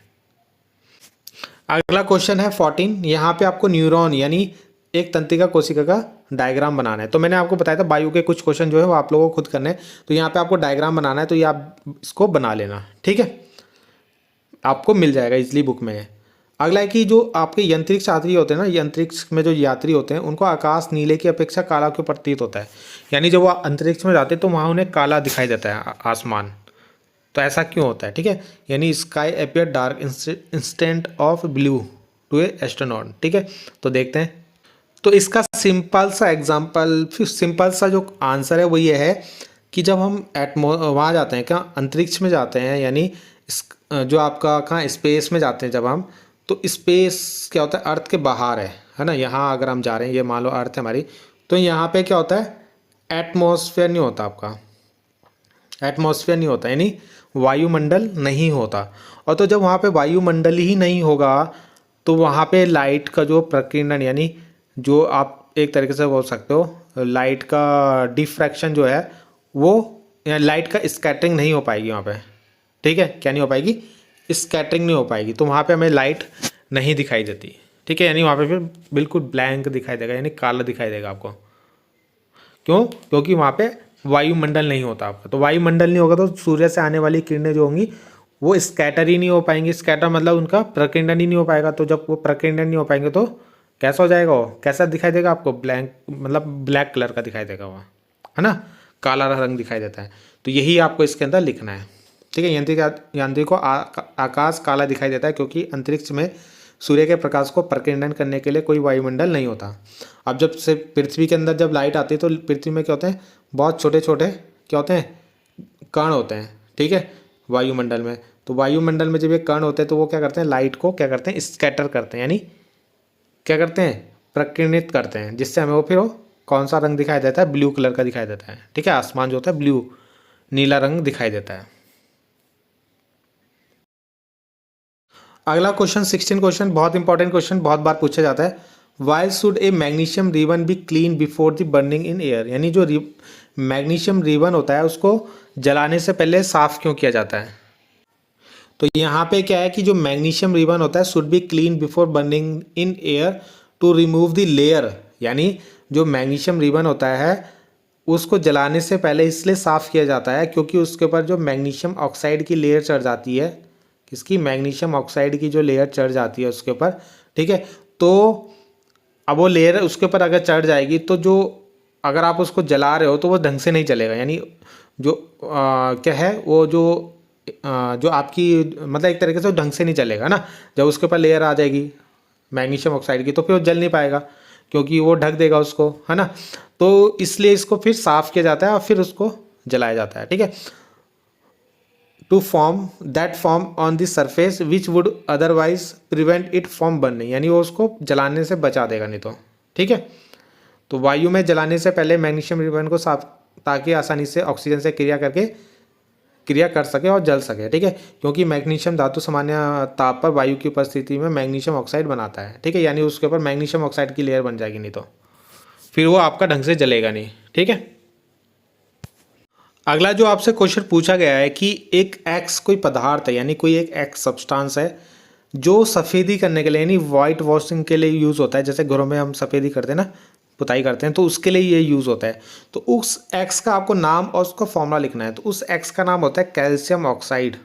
A: अगला क्वेश्चन है 14। यहाँ पे आपको न्यूरॉन यानी एक तंत्रिका कोशिका का डायग्राम बनाना है। तो मैंने आपको बताया था बायो के कुछ क्वेश्चन जो है वो आप लोगों को खुद करने हैं। तो यहाँ पे आपको डायग्राम बनाना है, तो ये आप इसको बना लेना। ठीक है, आपको मिल जाएगा इजली बुक में। अगला है कि जो आपके यंत्रिक्ष यात्री होते हैं ना, यंत्रिक्ष में जो यात्री होते हैं उनको आकाश नीले की अपेक्षा काला क्यों प्रतीत होता है? यानी जब वो अंतरिक्ष में जाते हैं तो वहाँ उन्हें काला दिखाई देता है आसमान। तो ऐसा क्यों होता है? ठीक है, यानी sky appear dark instead of blue to a astronaut. ठीक है, तो देखते हैं। तो इसका सिंपल सा एग्जाम्पल, फिर सिंपल सा जो आंसर है वो ये है कि जब हम वहाँ जाते हैं, क्या अंतरिक्ष में जाते हैं, यानी जो आपका कहाँ स्पेस में जाते हैं जब हम, तो स्पेस क्या होता है? अर्थ के बाहर है ना। यहाँ अगर हम जा रहे हैं, ये मान लो अर्थ है हमारी, तो यहाँ पे क्या होता है? एटमॉस्फेयर नहीं होता आपका, एटमॉस्फेयर नहीं होता, यानी वायुमंडल नहीं होता। और तो जब वहाँ पे वायुमंडल ही नहीं होगा तो वहाँ पे लाइट का जो प्रकीर्णन, यानी जो आप एक तरीके से बोल सकते हो लाइट का डिफ्रैक्शन जो है वो, लाइट का स्कैटरिंग नहीं हो पाएगी वहाँ पे। ठीक है, क्या नहीं हो पाएगी? स्कैटरिंग नहीं हो पाएगी, तो वहाँ पे हमें लाइट नहीं दिखाई देती। ठीक है, यानी वहाँ पे फिर बिल्कुल ब्लैंक दिखाई देगा, यानी काला दिखाई देगा आपको। क्यों? क्योंकि वहाँ पे वायुमंडल नहीं होता आपका। तो वायुमंडल नहीं होगा तो सूर्य से आने वाली किरणें जो होंगी वो स्कैटर ही नहीं हो पाएंगी। स्कैटर मतलब उनका प्रकीर्णन ही नहीं हो पाएगा। तो जब वो प्रकीर्णन नहीं हो पाएंगे तो कैसा हो जाएगा? वो कैसा दिखाई देगा आपको? ब्लैंक, मतलब ब्लैक कलर का दिखाई देगा वहाँ, है ना, काला रंग दिखाई देता है। तो यही आपको इसके अंदर लिखना है। ठीक है, यांत्रिक को आकाश काला दिखाई देता है क्योंकि अंतरिक्ष में सूर्य के प्रकाश को प्रकीर्णन करने के लिए कोई वायुमंडल नहीं होता। अब जब से पृथ्वी के अंदर जब लाइट आती है तो पृथ्वी में क्या होते हैं? बहुत छोटे छोटे क्या होते हैं? कण होते हैं। ठीक है, वायुमंडल में। तो वायुमंडल में जब ये कण होते हैं तो वो क्या करते हैं? लाइट को क्या करते हैं? स्कैटर करते हैं, यानी क्या करते हैं? प्रकीर्णित करते हैं, जिससे हमें वो फिर कौन सा रंग दिखाई देता है? ब्लू कलर का दिखाई देता है। ठीक है, आसमान जो होता है ब्लू, नीला रंग दिखाई देता है। अगला क्वेश्चन 16 क्वेश्चन, बहुत इंपॉर्टेंट क्वेश्चन, बहुत बार पूछा जाता है। Why should A magnesium ribbon be clean before the burning in air? यानी जो मैग्नीशियम रिबन होता है उसको जलाने से पहले साफ क्यों किया जाता है? तो यहाँ पे क्या है कि जो मैग्नीशियम रिबन होता है should be clean before burning in air to remove the layer. यानी जो मैग्नीशियम रिबन होता है उसको जलाने से पहले इसलिए साफ़ किया जाता है क्योंकि उसके ऊपर जो मैग्नीशियम ऑक्साइड की लेयर चढ़ जाती है, किसकी? मैग्नीशियम ऑक्साइड की जो लेयर चढ़ जाती है उसके ऊपर। ठीक है, तो अब वो लेयर उसके ऊपर अगर चढ़ जाएगी तो जो अगर आप उसको जला रहे हो तो वो ढंग से नहीं चलेगा। यानी जो क्या है वो जो आपकी मतलब एक तरीके से ढंग से नहीं चलेगा ना। जब उसके ऊपर लेयर आ जाएगी मैग्नीशियम ऑक्साइड की तो फिर वो जल नहीं पाएगा, क्योंकि वो ढक देगा उसको, है ना। तो इसलिए इसको फिर साफ़ किया जाता है और फिर उसको जलाया जाता है, ठीक है। To form that form on the surface which would otherwise prevent it from burning, यानी वो उसको जलाने से बचा देगा नहीं तो, ठीक है। तो वायु में जलाने से पहले मैग्नीशियम रिबन को साफ, ताकि आसानी से ऑक्सीजन से क्रिया कर सके और जल सके, ठीक है। क्योंकि मैग्नीशियम धातु सामान्य ताप पर वायु की उपस्थिति में मैग्नीशियम ऑक्साइड बनाता है, ठीक है। यानी उसके ऊपर मैग्नीशियम ऑक्साइड की लेयर बन जाएगी, नहीं तो फिर वो आपका ढंग से जलेगा नहीं, ठीक है। अगला जो आपसे क्वेश्चन पूछा गया है कि एक एक्स कोई पदार्थ है, यानी कोई एक एक्स सब्सटेंस है जो सफ़ेदी करने के लिए, यानी वाइट वॉशिंग के लिए यूज़ होता है। जैसे घरों में हम सफ़ेदी करते हैं ना, पुताई करते हैं, तो उसके लिए ये यूज़ होता है। तो उस एक्स का आपको नाम और उसका फॉर्मूला लिखना है। तो उस एक्स का नाम होता है कैल्शियम ऑक्साइड,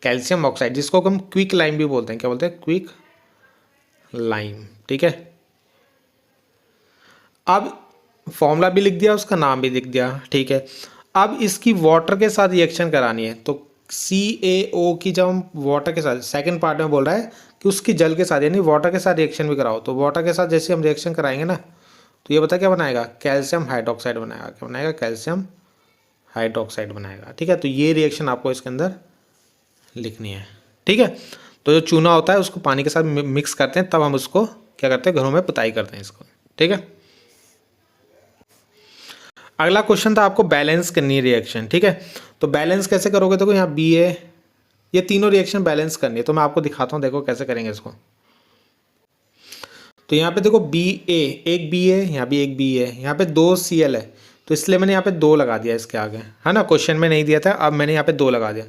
A: कैल्शियम ऑक्साइड, जिसको हम क्विक लाइम भी बोलते हैं। क्या बोलते हैं? क्विक लाइम, ठीक है। अब फॉर्मूला भी लिख दिया, उसका नाम भी लिख दिया, ठीक है। अब इसकी वाटर के साथ रिएक्शन करानी है। तो CaO की जब हम वाटर के साथ, सेकंड पार्ट में बोल रहा है कि उसकी जल के साथ, यानी वाटर के साथ रिएक्शन भी कराओ। तो वाटर के साथ जैसे हम रिएक्शन कराएंगे ना, तो ये बता क्या बनाएगा? कैल्शियम हाइड्रोक्साइड बनाएगा। क्या बनाएगा? कैल्शियम हाइड्रोक्साइड बनाएगा, ठीक है। तो ये रिएक्शन आपको इसके अंदर लिखनी है, ठीक है। तो जो चूना होता है उसको पानी के साथ मिक्स करते हैं, तब हम उसको क्या करते हैं? घरों में पुताई करते हैं इसको, ठीक है। अगला क्वेश्चन था आपको बैलेंस करनी है रिएक्शन, ठीक है। तो बैलेंस कैसे करोगे? देखो यहाँ BA, ये तीनों रिएक्शन बैलेंस करनी है। तो मैं आपको दिखाता हूँ, देखो कैसे करेंगे इसको। तो यहाँ पे देखो BA, एक B है, यहाँ भी एक B है, यहाँ पे 2 Cl है, तो इसलिए मैंने यहाँ पे 2 लगा दिया इसके आगे, है ना। क्वेश्चन में नहीं दिया था, अब मैंने यहाँ पे 2 लगा दिया।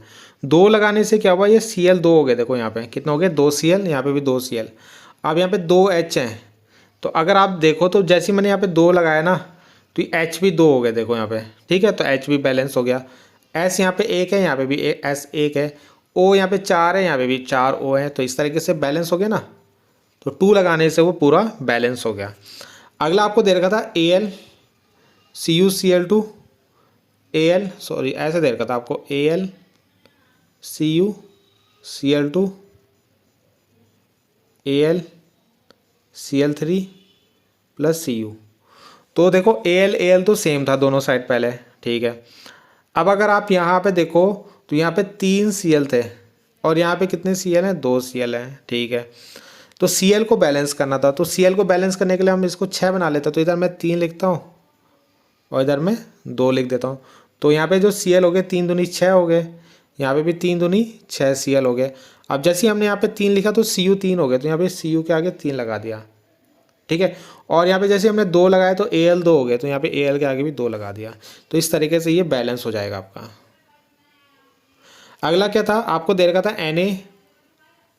A: 2 लगाने से क्या हुआ? ये Cl 2 हो गए। देखो यहाँ पे कितने हो गए? 2 Cl, यहाँ पे भी 2 Cl। अब यहाँ पे 2 H हैं। तो अगर आप देखो तो जैसे मैंने यहाँ पे 2 लगाया ना, तो H भी 2 हो गए, देखो यहाँ पे, ठीक है। तो H भी बैलेंस हो गया। S यहाँ पे 1 है, यहाँ पे भी S 1 है। O यहाँ पे 4 है, यहाँ पे भी 4 O है। तो इस तरीके से बैलेंस हो गया ना। तो 2 लगाने से वो पूरा बैलेंस हो गया। अगला आपको दे रखा था Al CuCl2 Al, सॉरी ऐसे दे रखा था आपको, Al CuCl2 Al Cl3 plus Cu। तो देखो Al तो सेम था दोनों साइड पहले, ठीक है। अब अगर आप यहाँ पे देखो तो यहाँ पे 3 Cl थे और यहाँ पे कितने Cl हैं? 2 Cl हैं, ठीक है। तो Cl को बैलेंस करना था। तो Cl को बैलेंस करने के लिए हम इसको 6 बना लेते हैं। तो इधर मैं 3 लिखता हूँ और इधर मैं 2 लिख देता हूँ। तो यहाँ पे जो Cl हो गए 3 दूनी 6 हो गए, यहाँ पे भी 3 दूनी 6 Cl हो गए। अब जैसे ही हमने यहाँ पे 3 लिखा तो Cu 3 हो गए, तो यहाँ पे Cu के आगे 3 लगा दिया, ठीक है। और यहाँ पे जैसे हमने 2 लगाया तो Al 2 हो गए, तो यहाँ पे Al के आगे भी 2 लगा दिया। तो इस तरीके से ये बैलेंस हो जाएगा आपका। अगला क्या था? आपको दे रखा था Na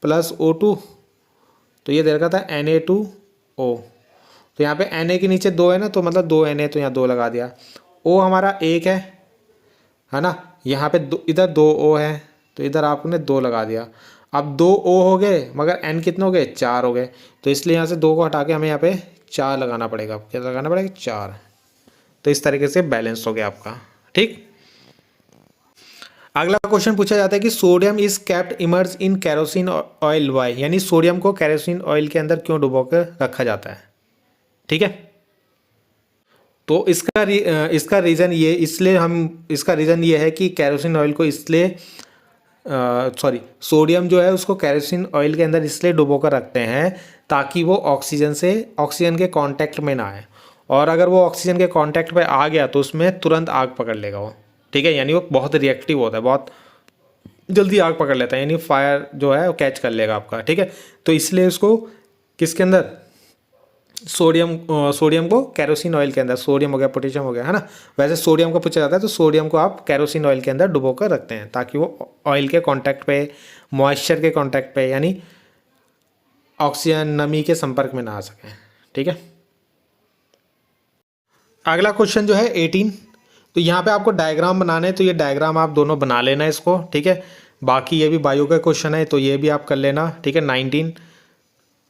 A: प्लस O2, तो ये दे रखा था Na2O। तो यहाँ पे Na के नीचे 2 है ना, तो मतलब 2 Na, तो यहाँ 2 लगा दिया। O हमारा 1 है ना। यहाँ पे इधर 2 O है, तो इधर आपने 2 लगा दिया। अब 2 O हो गए, मगर N कितने हो गए? 4 हो गए। तो इसलिए यहाँ से 2 को हटा के हमें यहाँ पे 4 लगाना पड़ेगा। क्या लगाना पड़ेगा? 4। तो इस तरीके से बैलेंस हो गया आपका, ठीक। अगला क्वेश्चन पूछा जाता है कि sodium is kept immersed in kerosene oil why, यानी सोडियम को केरोसिन ऑयल के अंदर क्यों डुबो कर रखा जाता है, ठीक है। तो इसका रीज़न ये, इसलिए हम, इसका रीज़न ये है कि केरोसिन ऑयल को इसलिए सोडियम जो है उसको केरोसिन ऑयल के अंदर इसलिए डुबो कर रखते हैं ताकि वो ऑक्सीजन के कांटेक्ट में ना आए। और अगर वो ऑक्सीजन के कांटेक्ट पे आ गया तो उसमें तुरंत आग पकड़ लेगा वो, ठीक है। यानी वो बहुत रिएक्टिव होता है, बहुत जल्दी आग पकड़ लेता है, यानी फायर जो है वो कैच कर लेगा आपका, ठीक है। तो इसलिए उसको किसके अंदर, सोडियम को केरोसिन ऑयल के अंदर, सोडियम हो गया, पोटेशियम हो गया, है ना। वैसे सोडियम को पूछा जाता है तो सोडियम को आप केरोसिन ऑयल के अंदर डुबो कर रखते हैं ताकि वो ऑयल के कांटेक्ट पे, मॉइस्चर के कांटेक्ट पे, यानी ऑक्सीजन नमी के संपर्क में ना आ सकें, ठीक है। अगला क्वेश्चन जो है 18, तो यहाँ पे आपको डायग्राम बनाने हैं। तो ये डायग्राम आप दोनों बना लेना इसको, ठीक है। बाकी ये भी बायो का क्वेश्चन है, तो ये भी आप कर लेना, ठीक है। 19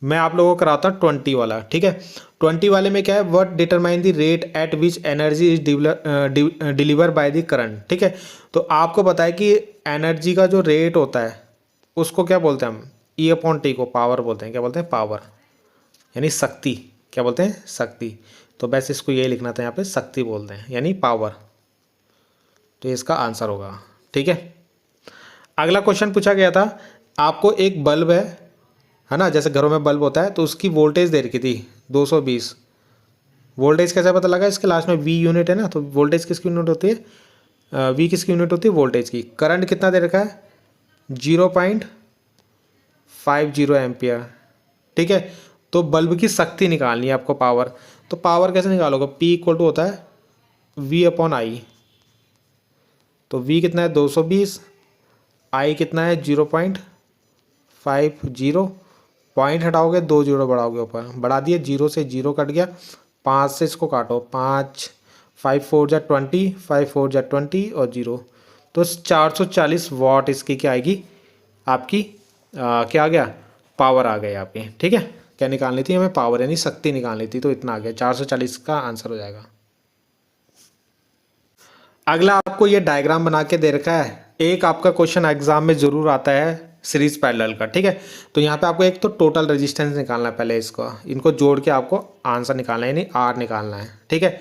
A: मैं आप लोगों को कराता हूँ 20 वाला, ठीक है। 20 वाले में क्या है? What determine the rate at which energy is deliver by the current, ठीक है। तो आपको पता है कि एनर्जी का जो रेट होता है उसको क्या बोलते हैं हम? E/T को पावर बोलते हैं। क्या बोलते हैं? पावर, यानी शक्ति, क्या बोलते हैं, शक्ति। तो बस इसको ये लिखना था यहाँ पे, शक्ति बोलते हैं यानी पावर। तो इसका आंसर होगा। ठीक है। अगला क्वेश्चन पूछा गया था, आपको एक बल्ब है ना, जैसे घरों में बल्ब होता है, तो उसकी वोल्टेज दे रखी थी 220। वोल्टेज कैसे पता लगा, इसके लास्ट में वी यूनिट है ना, तो वोल्टेज किसकी यूनिट होती है, वी किसकी यूनिट होती है, वोल्टेज की। करंट कितना दे रखा है, 0.50 एम्पियर। ठीक है। तो बल्ब की शक्ति निकालनी है आपको, पावर। तो पावर कैसे निकालोगे, P इक्वल टू होता है V/I। तो V कितना है 220, I कितना है 0.50, पॉइंट हटाओगे 2 जीरो बढ़ाओगे, ऊपर बढ़ा दिए, 0 से 0 कट गया, 5 से इसको काटो, 5 5 4 जा 20, 5 4 जा 20 और 0, तो 440 वाट इसकी क्या आएगी आपकी, क्या आ गया, पावर आ गई आपकी। ठीक है। क्या निकालनी थी हमें, पावर यानी शक्ति निकालनी थी, तो इतना आ गया, 440 का आंसर हो जाएगा। अगला आपको ये डायग्राम बना के दे रखा है, एक आपका क्वेश्चन एग्जाम में जरूर आता है सीरीज पैरेलल का। ठीक है। तो यहाँ पे आपको एक तो टोटल रेजिस्टेंस निकालना है, पहले इसको, इनको जोड़ के आपको आंसर निकालना है यानी आर निकालना है। ठीक है।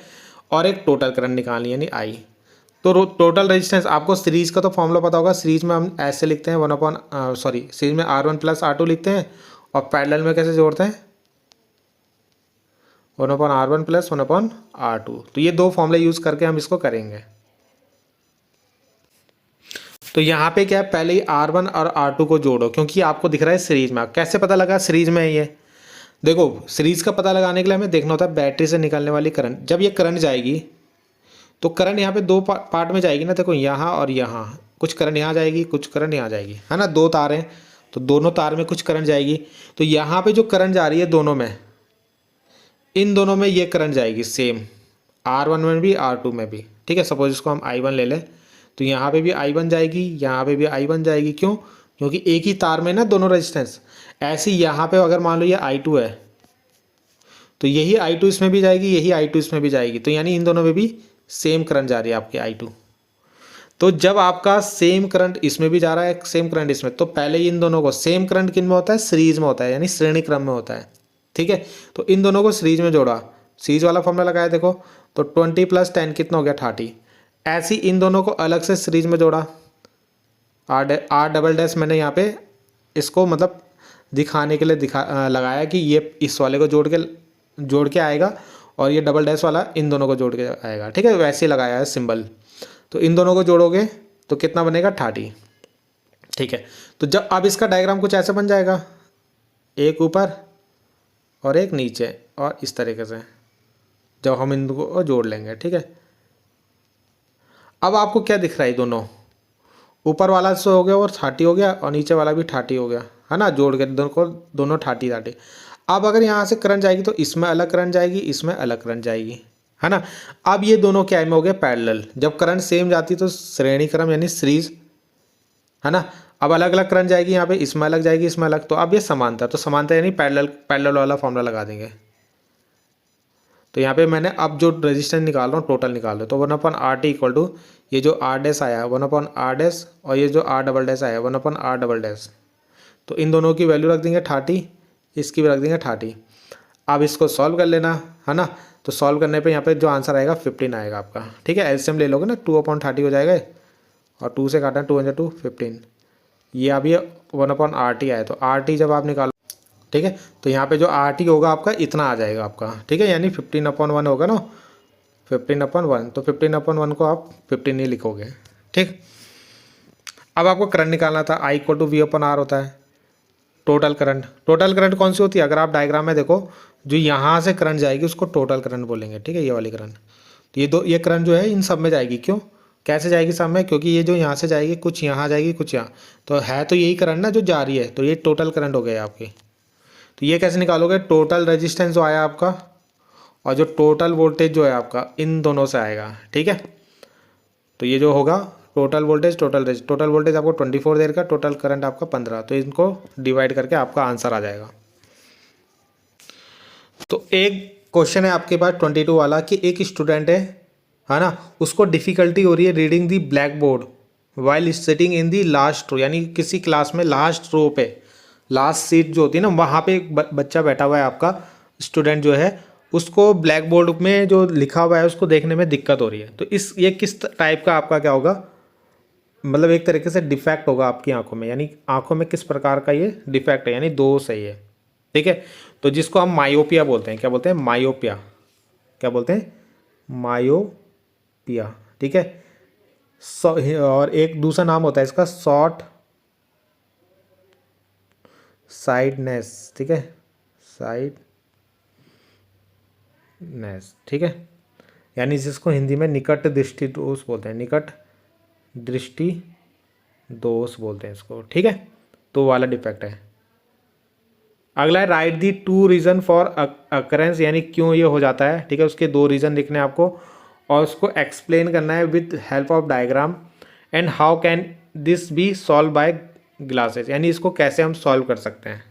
A: और एक टोटल करंट निकालनी है यानी आई। तो टोटल रेजिस्टेंस आपको सीरीज का तो फॉर्मूला पता होगा, सीरीज में हम ऐसे लिखते हैं सीरीज में R1 + R2 लिखते हैं, और पैरेलल में कैसे जोड़ते हैं, 1/R1 + 1/R2। तो ये दो फॉर्मूले यूज करके हम इसको करेंगे। तो यहाँ पे क्या है, पहले ही R1 और R2 को जोड़ो, क्योंकि आपको दिख रहा है सीरीज में। कैसे पता लगा सीरीज में है ये, देखो सीरीज का पता लगाने के लिए हमें देखना होता है बैटरी से निकलने वाली करंट। जब ये करंट जाएगी तो करंट यहाँ पे दो पार्ट में जाएगी ना, देखो यहाँ और यहाँ, कुछ करंट यहाँ जाएगी, कुछ करंट यहाँ जाएगी, है ना, दो तार हैं, तो दोनों तार में कुछ करंट जाएगी। तो यहाँ पे जो करंट जा रही है दोनों में, इन दोनों में ये करंट जाएगी सेम, R1 में भी R2 में भी। ठीक है। सपोज इसको हम I1 ले लें, तो यहाँ पे भी I1 जाएगी, यहाँ पे भी I1 जाएगी। क्यों, क्योंकि एक ही तार में ना दोनों रेजिस्टेंस। ऐसे ही यहाँ पे अगर मान लो ये I2 है, तो यही I2 इसमें भी जाएगी, यही I2 इसमें भी जाएगी, तो यानी इन दोनों में भी सेम करंट जा रही है आपकी I2। तो जब आपका सेम करंट इसमें भी जा रहा है, सेम करंट इसमें, तो पहले इन दोनों को, सेम करंट किन में होता है, सीरीज में होता है, यानी श्रेणी क्रम में होता है। ठीक है। तो इन दोनों को सीरीज में जोड़ा, सीरीज वाला फॉर्मूला लगाया, देखो तो 20 + 10 कितना हो गया 30। ऐसे ही इन दोनों को अलग से सीरीज में जोड़ा, R डबल डैश मैंने यहाँ पे इसको मतलब दिखाने के लिए लगाया कि ये इस वाले को जोड़ के आएगा, और ये डबल डैश वाला इन दोनों को जोड़ के आएगा। ठीक है। वैसे ही लगाया है सिंबल। तो इन दोनों को जोड़ोगे तो कितना बनेगा 30। ठीक है। तो जब अब इसका डायग्राम कुछ ऐसे बन जाएगा, एक ऊपर और एक नीचे, और इस तरीके से जब हम इनको जोड़ लेंगे। ठीक है। अब आपको क्या दिख रहा है, दोनों ऊपर वाला से हो गया और 30 हो गया, और नीचे वाला भी 30 हो गया, है ना, जोड़ के दोनों 30। अब अगर यहाँ से करंट जाएगी तो इसमें अलग करंट जाएगी, इसमें अलग करंट जाएगी, है ना। अब ये दोनों क्या में हो गए, पैरेलल। जब करंट सेम जाती तो श्रेणी क्रम यानी सीरीज, है ना। अब अलग अलग करंट जाएगी, यहाँ पे इसमें अलग जाएगी, इसमें अलग, तो अब ये समांतर, तो समांतर यानी पैरेलल वाला फॉर्मूला लगा देंगे। तो यहाँ पे मैंने अब जो रेजिस्टेंस निकाल रहा हूँ टोटल निकाल रहा हूँ, तो 1/RT इक्वल टू ये जो R डैश आया 1/R डैश, और ये जो R डबल डैश आया 1/R डबल डैश। तो इन दोनों की वैल्यू रख देंगे 30, इसकी भी रख देंगे 30। अब इसको सॉल्व कर लेना, है ना। तो सॉल्व करने पे यहाँ पे जो आंसर आएगा 15 आएगा आपका। ठीक है। एलसीएम ले लोगे ना, 2/30 हो जाएगा, और 2 से काटना 2 × 2 15। ये अब ये 1/RT आया, तो RT जब आप निकालो, ठीक है, तो यहाँ पे जो RT होगा आपका इतना आ जाएगा आपका। ठीक है। यानी 15/1 होगा ना, 15/1, तो 15/1 को आप 15 ही लिखोगे। ठीक। अब आपको करंट निकालना था, I = V/R होता है टोटल करंट। टोटल करंट कौन सी होती है, अगर आप डायग्राम में देखो, जो यहाँ से करंट जाएगी उसको टोटल करंट बोलेंगे। ठीक है। ये वाली करंट, तो ये करंट जो है इन सब में जाएगी। क्यों, कैसे जाएगी सब में, क्योंकि ये जो यहाँ से जाएगी कुछ यहाँ जाएगी कुछ यहाँ, तो है तो यही करंट ना जो जा रही है, तो ये टोटल करंट हो गया आपकी। तो ये कैसे निकालोगे, टोटल रेजिस्टेंस जो आया आपका और जो टोटल वोल्टेज जो है आपका, इन दोनों से आएगा। ठीक है। तो ये जो होगा टोटल वोल्टेज, टोटल वोल्टेज आपको 24 देर का, टोटल करंट आपका 15, तो इनको डिवाइड करके आपका आंसर आ जाएगा। तो एक क्वेश्चन है आपके पास 22 वाला कि एक स्टूडेंट है ना, उसको डिफ़िकल्टी हो रही है reading the black board while sitting in the last row, यानी किसी क्लास में लास्ट रो पे, लास्ट सीट जो होती है ना, वहाँ पे एक बच्चा बैठा हुआ है आपका, स्टूडेंट जो है उसको ब्लैक बोर्ड में जो लिखा हुआ है उसको देखने में दिक्कत हो रही है, तो ये किस टाइप का आपका क्या होगा, मतलब एक तरीके से डिफेक्ट होगा आपकी आंखों में, यानी आंखों में किस प्रकार का ये डिफेक्ट है, यानी दोष है ये। ठीक है, तो जिसको हम मायोपिया बोलते हैं, क्या बोलते हैं, मायोपिया, क्या बोलते हैं, मायोपिया। ठीक है, और एक दूसरा नाम होता है इसका शॉर्ट साइडनेस। ठीक है, साइडनेस। ठीक है, यानी जिसको हिंदी में निकट दृष्टि दोष बोलते हैं, निकट दृष्टि दोष बोलते हैं इसको। ठीक है, तो वाला डिफेक्ट है। अगला है right the 2 reason for occurrence, यानी क्यों ये हो जाता है। ठीक है, उसके 2 रीज़न लिखने हैं आपको और उसको एक्सप्लेन करना है with help of diagram, and how can this be solve by glasses, यानी इसको कैसे हम सॉल्व कर सकते हैं।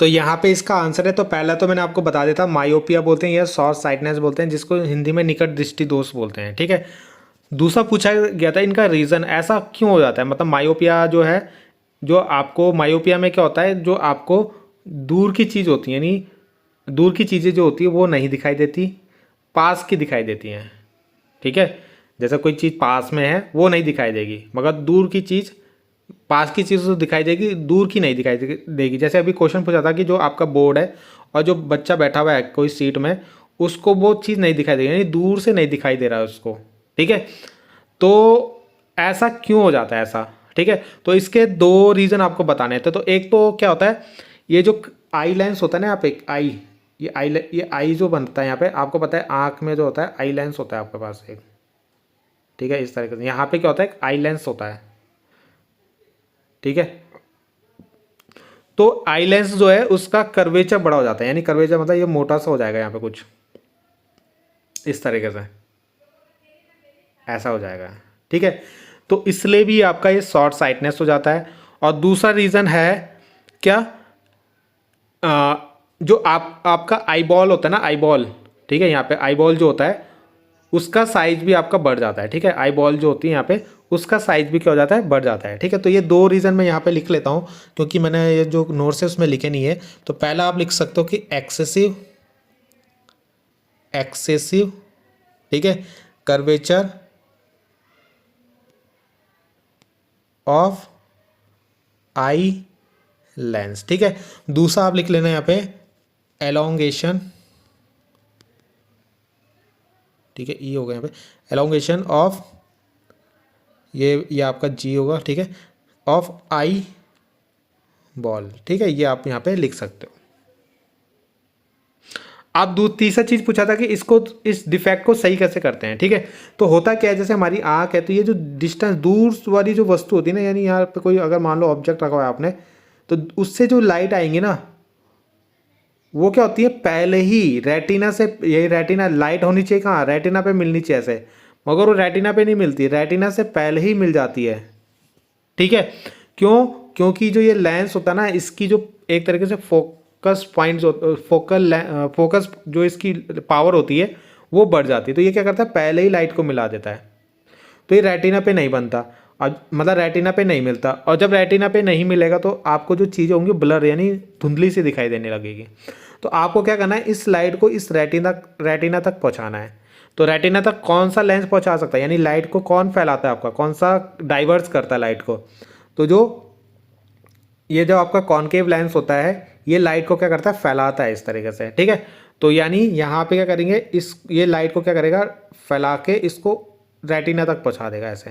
A: तो यहाँ पे इसका आंसर है, तो पहला तो मैंने आपको बता देता, मायोपिया बोलते हैं या शॉर्ट साइटनेस बोलते हैं, जिसको हिंदी में निकट दृष्टि दोष बोलते हैं। ठीक है, दूसरा पूछा गया था इनका रीज़न, ऐसा क्यों हो जाता है, मतलब मायोपिया जो है, जो आपको मायोपिया में क्या होता है, जो आपको दूर की चीज़ होती है, यानी दूर की चीज़ें जो होती है वो नहीं दिखाई देती, पास की दिखाई देती हैं। ठीक है, जैसे कोई चीज़ पास में है वो नहीं दिखाई देगी, मगर दूर की चीज़, पास की चीज़ तो दिखाई देगी, दूर की नहीं दिखाई देगी। जैसे अभी क्वेश्चन पूछा था कि जो आपका बोर्ड है और जो बच्चा बैठा हुआ है कोई सीट में, उसको वो चीज़ नहीं दिखाई देगी, यानी दूर से नहीं दिखाई दे रहा है उसको। ठीक है, तो ऐसा क्यों हो जाता है ऐसा। ठीक है, तो इसके 2 रीज़न आपको बताने थे। तो एक तो क्या होता है, ये जो आई लेंस होता है ना यहाँ पे, आई, ये आई जो बनता है यहाँ पे, आपको पता है आँख में जो होता है आई लेंस होता है आपके पास एक। ठीक है, इस तरीके से यहाँ पे क्या होता है, आई लेंस होता है। ठीक है, तो आई लेंस जो है उसका कर्वेचर बड़ा हो जाता है, यानी कर्वेचर मतलब ये मोटा सा हो जाएगा यहाँ पे कुछ इस तरीके से, ऐसा हो जाएगा। ठीक है, तो इसलिए भी आपका ये शॉर्ट साइटनेस हो जाता है। और दूसरा रीज़न है क्या, जो आपका आई बॉल होता है ना, आई बॉल, ठीक है, यहाँ पे आई बॉल जो होता है उसका साइज भी आपका बढ़ जाता है। ठीक है, आई बॉल जो होती है यहाँ पे उसका साइज भी क्या हो जाता है, बढ़ जाता है। ठीक है, तो ये 2 रीज़न मैं यहाँ पे लिख लेता हूँ, क्योंकि मैंने ये जो नोट्स है उसमें लिखे नहीं है। तो पहला आप लिख सकते हो कि एक्सेसिव, ठीक है, कर्वेचर ऑफ आई लेंस। ठीक है, दूसरा आप लिख लेना यहाँ पे एलोंगेशन। ठीक है, ई होगा यहाँ पे एलोंगेशन ऑफ, ये आपका जी होगा। ठीक है, ऑफ आई बॉल। ठीक है, ये आप यहाँ पे लिख सकते हो। आप तीसरा चीज़ पूछा था कि इसको, इस डिफेक्ट को सही कैसे करते हैं। ठीक है, तो होता क्या है, जैसे हमारी आँख है, तो ये जो डिस्टेंस दूर वाली जो वस्तु होती है ना, यानी यहाँ पे कोई अगर मान लो ऑब्जेक्ट रखा हुआ है आपने, तो उससे जो लाइट आएंगी ना, वो क्या होती है, पहले ही रेटिना से, यही रेटिना लाइट होनी चाहिए कहाँ, रेटिना पे मिलनी चाहिए ऐसे, मगर वो रेटिना पे नहीं मिलती, रेटिना से पहले ही मिल जाती है। ठीक है, क्यों, क्योंकि जो ये लेंस होता है ना, इसकी जो एक तरीके से फोकस पॉइंट्स, फोकस जो इसकी पावर होती है वो बढ़ जाती है, तो ये क्या करता है, पहले ही लाइट को मिला देता है, तो ये रेटिना पे नहीं बनता, और मतलब रेटिना पे नहीं मिलता, और जब रेटिना पे नहीं मिलेगा तो आपको जो चीज़ें होंगी ब्लर, यानी धुंधली सी दिखाई देने लगेगी। तो आपको क्या करना है, इस लाइट को इस रेटिना तक पहुंचाना है। तो रेटिना तक कौन सा लेंस पहुंचा सकता है, यानी लाइट को कौन फैलाता है आपका, कौन सा डाइवर्स करता है लाइट को, तो जो ये जो आपका कॉनकेव लेंस होता है, ये लाइट को क्या करता है, फैलाता है इस तरीके से। ठीक है, तो यानी यहाँ पे क्या करेंगे, इस ये लाइट को क्या करेगा, फैला के इसको रेटिना तक पहुँचा देगा ऐसे।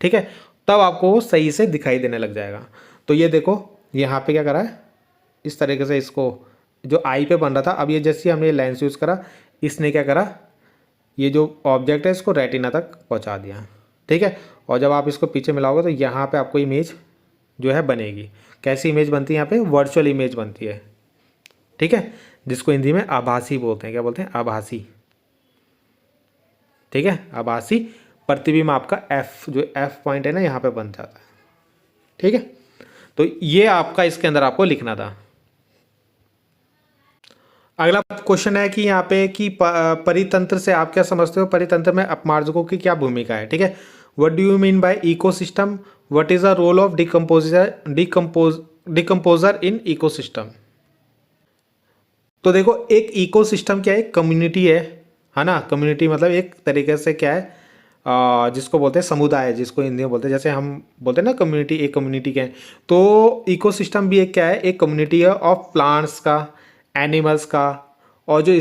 A: ठीक है, तब आपको वो सही से दिखाई देने लग जाएगा। तो ये देखो यहाँ पे क्या करा है, इस तरीके से इसको जो आई पे बन रहा था, अब ये जैसे हमने लेंस यूज़ करा, इसने क्या करा, ये जो ऑब्जेक्ट है इसको रेटिना तक पहुँचा दिया। ठीक है, और जब आप इसको पीछे मिलाओगे तो यहाँ पे आपको इमेज जो है बनेगी। कैसी इमेज बनती है यहाँ पे, वर्चुअल इमेज बनती है। ठीक है, जिसको हिंदी में आभासी बोलते हैं, क्या बोलते हैं, आभासी। ठीक है, आभासी प्रतिबिंब आपका एफ, जो एफ पॉइंट है ना यहाँ पे बन जाता है। ठीक है, तो ये आपका इसके अंदर आपको लिखना था। अगला क्वेश्चन है कि यहाँ पे कि परितंत्र से आप क्या समझते हो, परितंत्र में अपमार्जकों की क्या भूमिका है। ठीक है, what do you mean by ecosystem, what is the role of decomposer in ecosystem. तो देखो एक इकोसिस्टम क्या है, कम्युनिटी है ना। कम्युनिटी मतलब एक तरीके से क्या है, जिसको बोलते हैं समुदाय, जिसको हिंदी में बोलते हैं, जैसे हम बोलते हैं ना कम्युनिटी, एक कम्युनिटी क्या है, तो इकोसिस्टम भी एक क्या है, एक कम्युनिटी है ऑफ प्लांट्स का, एनिमल्स का, और जो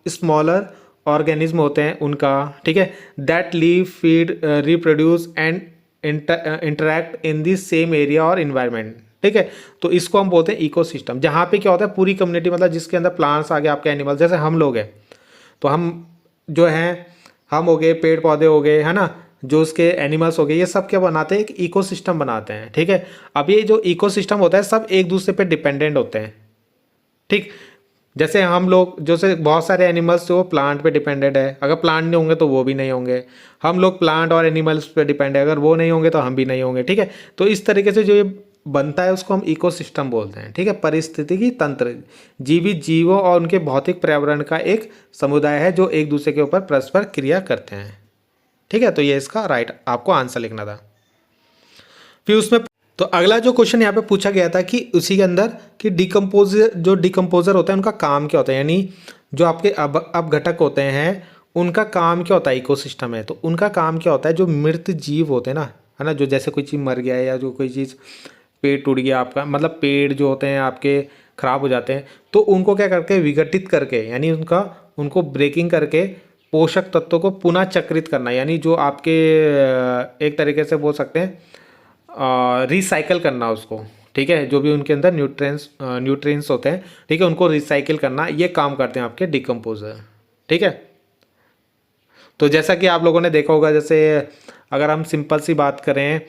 A: स्मॉलर ऑर्गेनिज्म होते हैं उनका, ठीक है, that leave, feed, reproduce and interact in the same area और इन्वायरमेंट, ठीक है। तो इसको हम बोलते हैं इकोसिस्टम, जहाँ पे क्या होता है पूरी कम्युनिटी, मतलब जिसके अंदर प्लांट्स आ गए, आपके एनिमल्स, जैसे हम लोग हैं तो हम जो हैं, हम हो गए, पेड़ पौधे हो गए, है ना, जो उसके एनिमल्स हो गए, ये सब क्या बनाते हैं, एक इकोसिस्टम बनाते हैं, ठीक है। अब ये जो इकोसिस्टम होता है सब एक दूसरे पे डिपेंडेंट होते हैं, ठीक। जैसे हम लोग, जैसे बहुत सारे एनिमल्स जो प्लांट पे डिपेंडेंट है, अगर प्लांट नहीं होंगे तो वो भी नहीं होंगे। हम लोग प्लांट और एनिमल्स पे डिपेंड है, अगर वो नहीं होंगे तो हम भी नहीं होंगे, ठीक है। तो इस तरीके से जो ये बनता है उसको हम इकोसिस्टम बोलते हैं, ठीक है। पारिस्थितिकी तंत्र, जीवित जीवों और उनके भौतिक पर्यावरण का एक समुदाय है जो एक दूसरे के ऊपर परस्पर क्रिया करते हैं, ठीक है। तो ये इसका राइट आपको आंसर लिखना था। फिर उसमें तो अगला जो क्वेश्चन यहाँ पे पूछा गया था कि उसी के अंदर कि डिकम्पोजर होता है उनका काम क्या होता है, यानी जो आपके अब घटक होते हैं उनका काम क्या होता है, इकोसिस्टम है तो उनका काम क्या होता है, जो मृत जीव होते हैं ना, है ना, जो जैसे कोई चीज़ मर गया है या जो कोई चीज़, पेड़ टूट गया आपका, मतलब पेड़ जो होते हैं आपके ख़राब हो जाते हैं, तो उनको क्या करके विघटित करके, यानी उनको ब्रेकिंग करके पोषक तत्वों को पुनः चक्रित करना, यानी जो आपके एक तरीके से बोल सकते हैं रिसाइकल करना उसको, ठीक है। जो भी उनके अंदर न्यूट्रिएंट्स होते हैं, ठीक है, उनको रिसाइकिल करना, ये काम करते हैं आपके डिकम्पोजर, ठीक है। तो जैसा कि आप लोगों ने देखा होगा, जैसे अगर हम सिंपल सी बात करें,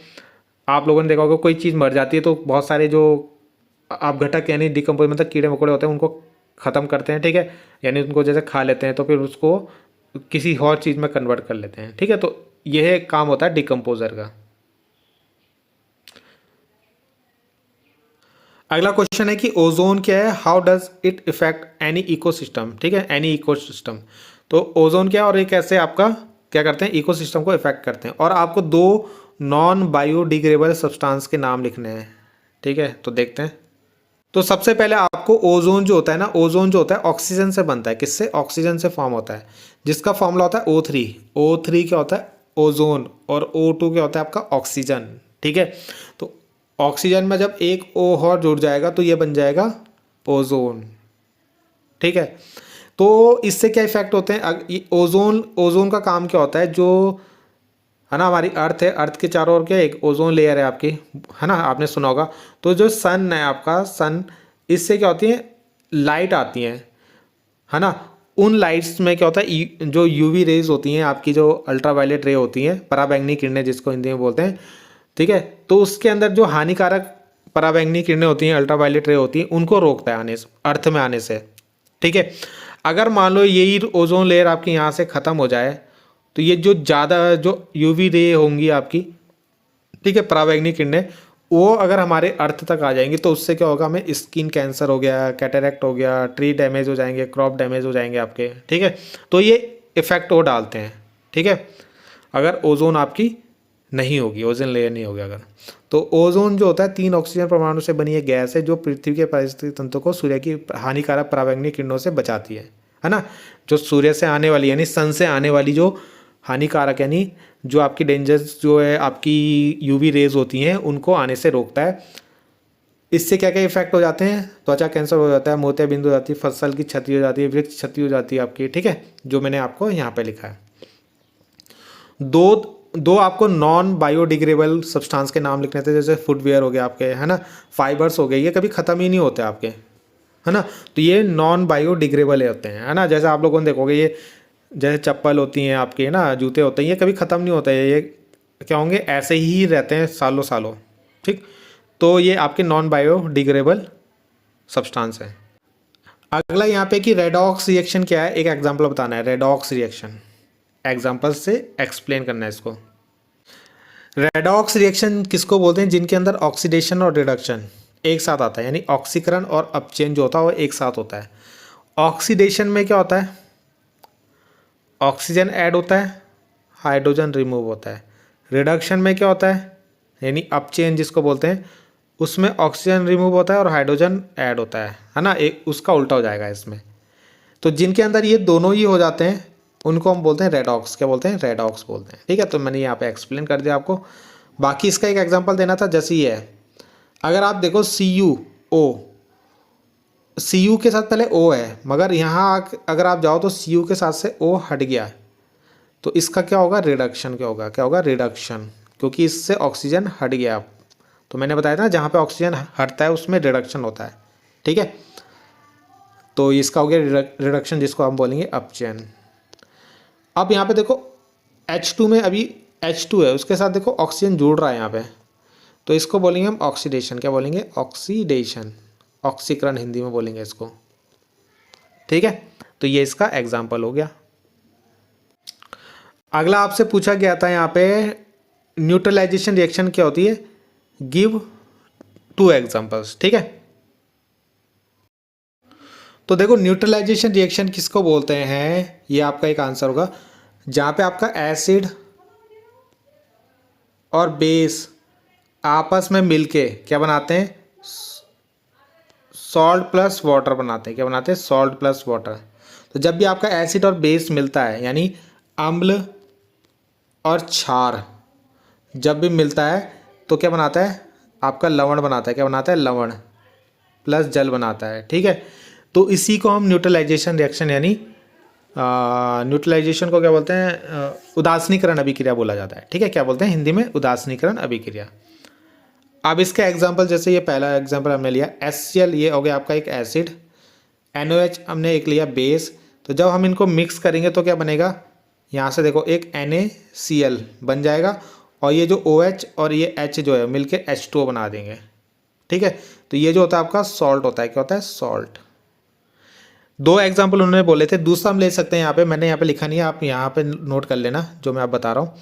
A: आप लोगों ने देखा होगा कोई चीज़ मर जाती है तो बहुत सारे जो अपघटक यानी डिकम्पोज मतलब कीड़े मकोड़े होते हैं उनको ख़त्म करते हैं, ठीक है, यानी उनको जैसे खा लेते हैं तो फिर उसको किसी और चीज़ में कन्वर्ट कर लेते हैं, ठीक है। तो यह काम होता है डिकम्पोजर का। अगला क्वेश्चन है कि ओजोन क्या है, how does it effect any ecosystem, ठीक है, एनी इकोसिस्टम। तो ओजोन क्या है और ये कैसे आपका क्या करते हैं, इकोसिस्टम को इफेक्ट करते हैं। और आपको 2 नॉन बायोडिग्रेडेबल सब्सटेंस के नाम लिखने हैं, ठीक है। तो देखते हैं। तो सबसे पहले आपको ओजोन जो होता है ना, ओजोन जो होता है ऑक्सीजन से बनता है, किससे, ऑक्सीजन से फॉर्म होता है, जिसका फॉर्मूला होता है O3। O3 क्या होता है, ओजोन, और O2 क्या होता है आपका ऑक्सीजन, ठीक है। तो ऑक्सीजन में जब एक O और जुड़ जाएगा तो ये बन जाएगा ओजोन, ठीक है। तो इससे क्या इफेक्ट होते हैं, ओजोन का काम क्या होता है, जो है ना हमारी अर्थ है, अर्थ के चारों ओर क्या एक ओजोन लेयर है आपकी, है ना, आपने सुना होगा। तो जो सन है आपका, सन, इससे क्या होती है, लाइट आती है ना। उन लाइट्स में क्या होता है, जो यूवी रेज होती हैं आपकी, जो अल्ट्रावायलेट रे होती हैं, पराबैंगनी किरणें जिसको हिंदी में बोलते हैं, ठीक है। तो उसके अंदर जो हानिकारक पराबैंगनी किरणें होती हैं, अल्ट्रावायलेट रे होती हैं, उनको रोकता है आने से, अर्थ में आने से, ठीक है। अगर मान लो यही ओजोन लेयर आपकी यहाँ से ख़त्म हो जाए तो ये जो ज़्यादा जो यूवी रे होंगी आपकी, ठीक है, पराबैंगनी किरणें, वो अगर हमारे अर्थ तक आ जाएंगी तो उससे क्या होगा, हमें स्किन कैंसर हो गया, कैटरेक्ट हो गया, ट्री डैमेज हो जाएंगे, क्रॉप डैमेज हो जाएंगे आपके, ठीक है। तो ये इफेक्ट वो डालते हैं, ठीक है, अगर ओजोन आपकी नहीं होगी, ओजोन लेयर नहीं होगी अगर। तो ओजोन जो होता है 3 ऑक्सीजन परमाणु से बनी एक गैस है जो पृथ्वी के पारिस्थितिक तंत्र को सूर्य की हानिकारक पराबैंगनी किरणों से बचाती है ना। जो सूर्य से आने वाली यानी सन से आने वाली जो हानिकारक यानी जो आपकी डेंजर्स जो है आपकी यूवी रेज होती हैं उनको आने से रोकता है। इससे क्या क्या इफेक्ट हो जाते हैं, त्वचा कैंसर हो जाता है, मोतियाबिंद हो जाती है, फसल की क्षति हो जाती है, वृक्ष क्षति हो जाती है आपकी, ठीक है, जो मैंने आपको यहाँ पे लिखा है। दो आपको नॉन बायोडिग्रेडेबल सब्सटेंस के नाम लिखने थे, जैसे फुटवेयर हो गया आपके, है ना, फाइबर्स हो गए, ये कभी ख़त्म ही नहीं होते आपके, है ना। तो ये नॉन बायोडिग्रेडेबल होते हैं, है ना। जैसे आप लोगों ने देखोगे ये जैसे चप्पल होती हैं आपके, है ना, जूते होते हैं, ये कभी ख़त्म नहीं होते, ये क्या होंगे, ऐसे ही रहते हैं सालों सालों, ठीक। तो ये आपके नॉन बायोडिग्रेडेबल सब्सटेंस है। अगला यहाँ पे कि रेडॉक्स रिएक्शन क्या है, एक एग्जांपल बताना है, रेडॉक्स रिएक्शन, एग्जांपल से एक्सप्लेन करना है इसको। रेडॉक्स रिएक्शन किसको बोलते हैं, जिनके अंदर ऑक्सीडेशन और रिडक्शन एक साथ आता है, यानी ऑक्सीकरण और अपचयन जो होता है वो एक साथ होता है। ऑक्सीडेशन में क्या होता है, ऑक्सीजन ऐड होता है, हाइड्रोजन रिमूव होता है। रिडक्शन में क्या होता है, यानी अपचयन जिसको बोलते हैं, उसमें ऑक्सीजन रिमूव होता है और हाइड्रोजन ऐड होता है ना, एक उसका उल्टा हो जाएगा इसमें। तो जिनके अंदर ये दोनों ही हो जाते हैं उनको हम बोलते हैं रेडॉक्स। क्या बोलते हैं? रेडॉक्स बोलते हैं। ठीक है, तो मैंने यहाँ पे एक्सप्लेन कर दिया आपको। बाकी इसका एक एग्जांपल देना था, जैसे ये है, अगर आप देखो सी यू के साथ पहले ओ है, मगर यहाँ अगर आप जाओ तो सी यू के साथ से ओ हट गया, तो इसका क्या होगा? रिडक्शन। क्या होगा? रिडक्शन, क्योंकि इससे ऑक्सीजन हट गया। तो मैंने बताया था जहाँ पे ऑक्सीजन हटता है उसमें रिडक्शन होता है। ठीक है, तो इसका हो गया रिडक्शन, जिसको हम बोलेंगे अपचयन। अब यहाँ पे देखो H2 में अभी H2 है, उसके साथ देखो ऑक्सीजन जुड़ रहा है यहाँ पे, तो इसको बोलेंगे हम ऑक्सीडेशन। क्या बोलेंगे? ऑक्सीडेशन, ऑक्सीकरण हिंदी में बोलेंगे इसको। ठीक है, तो ये इसका एग्जाम्पल हो गया। अगला आपसे पूछा गया था यहाँ पे न्यूट्रलाइजेशन रिएक्शन क्या होती है, गिव 2 एग्जाम्पल्स। ठीक है, तो देखो न्यूट्रलाइजेशन रिएक्शन किसको बोलते हैं, ये आपका एक आंसर होगा, जहाँ पे आपका एसिड और बेस आपस में मिलके क्या बनाते हैं? सॉल्ट प्लस वाटर बनाते हैं। क्या बनाते हैं? Salt plus water. तो जब भी आपका एसिड और बेस मिलता है, यानी अम्ल और क्षार जब भी मिलता है, तो क्या बनाता है? आपका लवण बनाता है। क्या बनाता है? लवण प्लस जल बनाता है। ठीक है, तो इसी को हम न्यूट्रलाइजेशन रिएक्शन, यानी न्यूट्रलाइजेशन को क्या बोलते हैं? उदासीनीकरण अभिक्रिया बोला जाता है। ठीक है, क्या बोलते हैं हिंदी में? उदासीनीकरण अभिक्रिया। अब इसका एग्जांपल, जैसे ये पहला एग्जांपल हमने लिया HCl, ये हो गया आपका एक एसिड, NOH हमने एक लिया बेस। तो जब हम इनको मिक्स करेंगे तो क्या बनेगा? यहाँ से देखो एक NaCl बन जाएगा, और ये जो OH और ये H जो है मिलके H2O बना देंगे। ठीक है, तो ये जो होता है आपका सॉल्ट होता है। क्या होता है? सॉल्ट। 2 एग्जाम्पल उन्होंने बोले थे। दूसरा हम ले सकते हैं, यहाँ पे मैंने यहाँ पे लिखा नहीं है, आप यहाँ पे नोट कर लेना जो मैं आप बता रहा हूँ।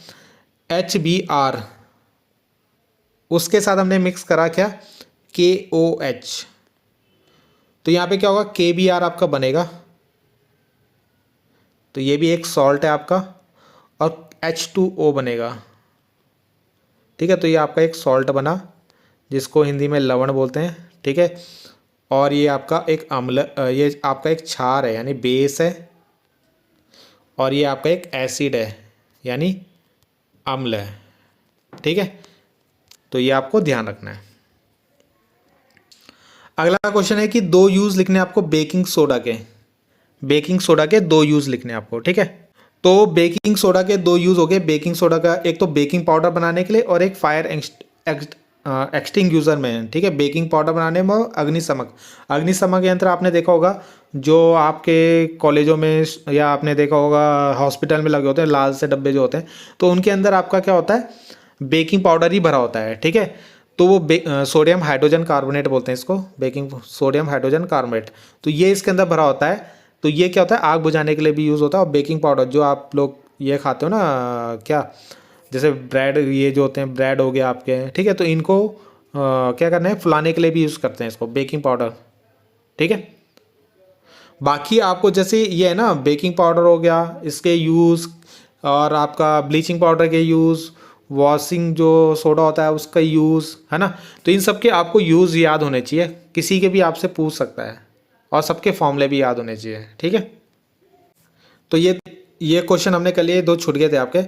A: HBr, उसके साथ हमने मिक्स करा क्या? KOH, तो यहाँ पे क्या होगा? KBr आपका बनेगा, तो ये भी एक सॉल्ट है आपका, और H2O बनेगा। ठीक है, तो ये आपका एक सॉल्ट बना, जिसको हिंदी में लवण बोलते हैं। ठीक है, और ये आपका एक अम्ल, ये आपका एक क्षार है यानी बेस है, और ये आपका एक एसिड है यानी अम्ल है। ठीक है, तो ये आपको ध्यान रखना है। अगला क्वेश्चन है कि 2 यूज लिखने आपको बेकिंग सोडा के। बेकिंग सोडा के 2 यूज लिखने आपको। ठीक है, तो बेकिंग सोडा के 2 यूज हो गए। बेकिंग सोडा का एक तो बेकिंग पाउडर बनाने के लिए, और एक फायर एक्सटिंग्यूशर में। ठीक है, बेकिंग पाउडर बनाने में अग्निशमक यंत्र आपने देखा होगा, जो आपके कॉलेजों में या आपने देखा होगा हॉस्पिटल में लगे होते हैं, लाल से डब्बे जो होते हैं, तो उनके अंदर आपका क्या होता है? बेकिंग पाउडर ही भरा होता है। ठीक है, तो वो सोडियम हाइड्रोजन कार्बोनेट बोलते हैं इसको, बेकिंग सोडियम हाइड्रोजन कार्बोनेट। तो ये इसके अंदर भरा होता है। तो ये क्या होता है? आग बुझाने के लिए भी यूज़ होता है। और बेकिंग पाउडर जो आप लोग ये खाते हो ना, क्या, जैसे ब्रेड, ये जो होते हैं ब्रेड हो गया आपके, ठीक है, तो इनको क्या करना है? फुलाने के लिए भी यूज़ करते हैं इसको, बेकिंग पाउडर। ठीक है, बाकी आपको जैसे ये है ना, बेकिंग पाउडर हो गया, इसके यूज़, और आपका ब्लीचिंग पाउडर के यूज़, वॉशिंग जो सोडा होता है उसका यूज़, है ना, तो इन सब के आपको यूज़ याद होने चाहिए। किसी के भी आपसे पूछ सकता है, और सबके फॉर्मूले भी याद होने चाहिए। ठीक है, तो ये क्वेश्चन हमने कर लिए, 2 छूट गए थे आपके।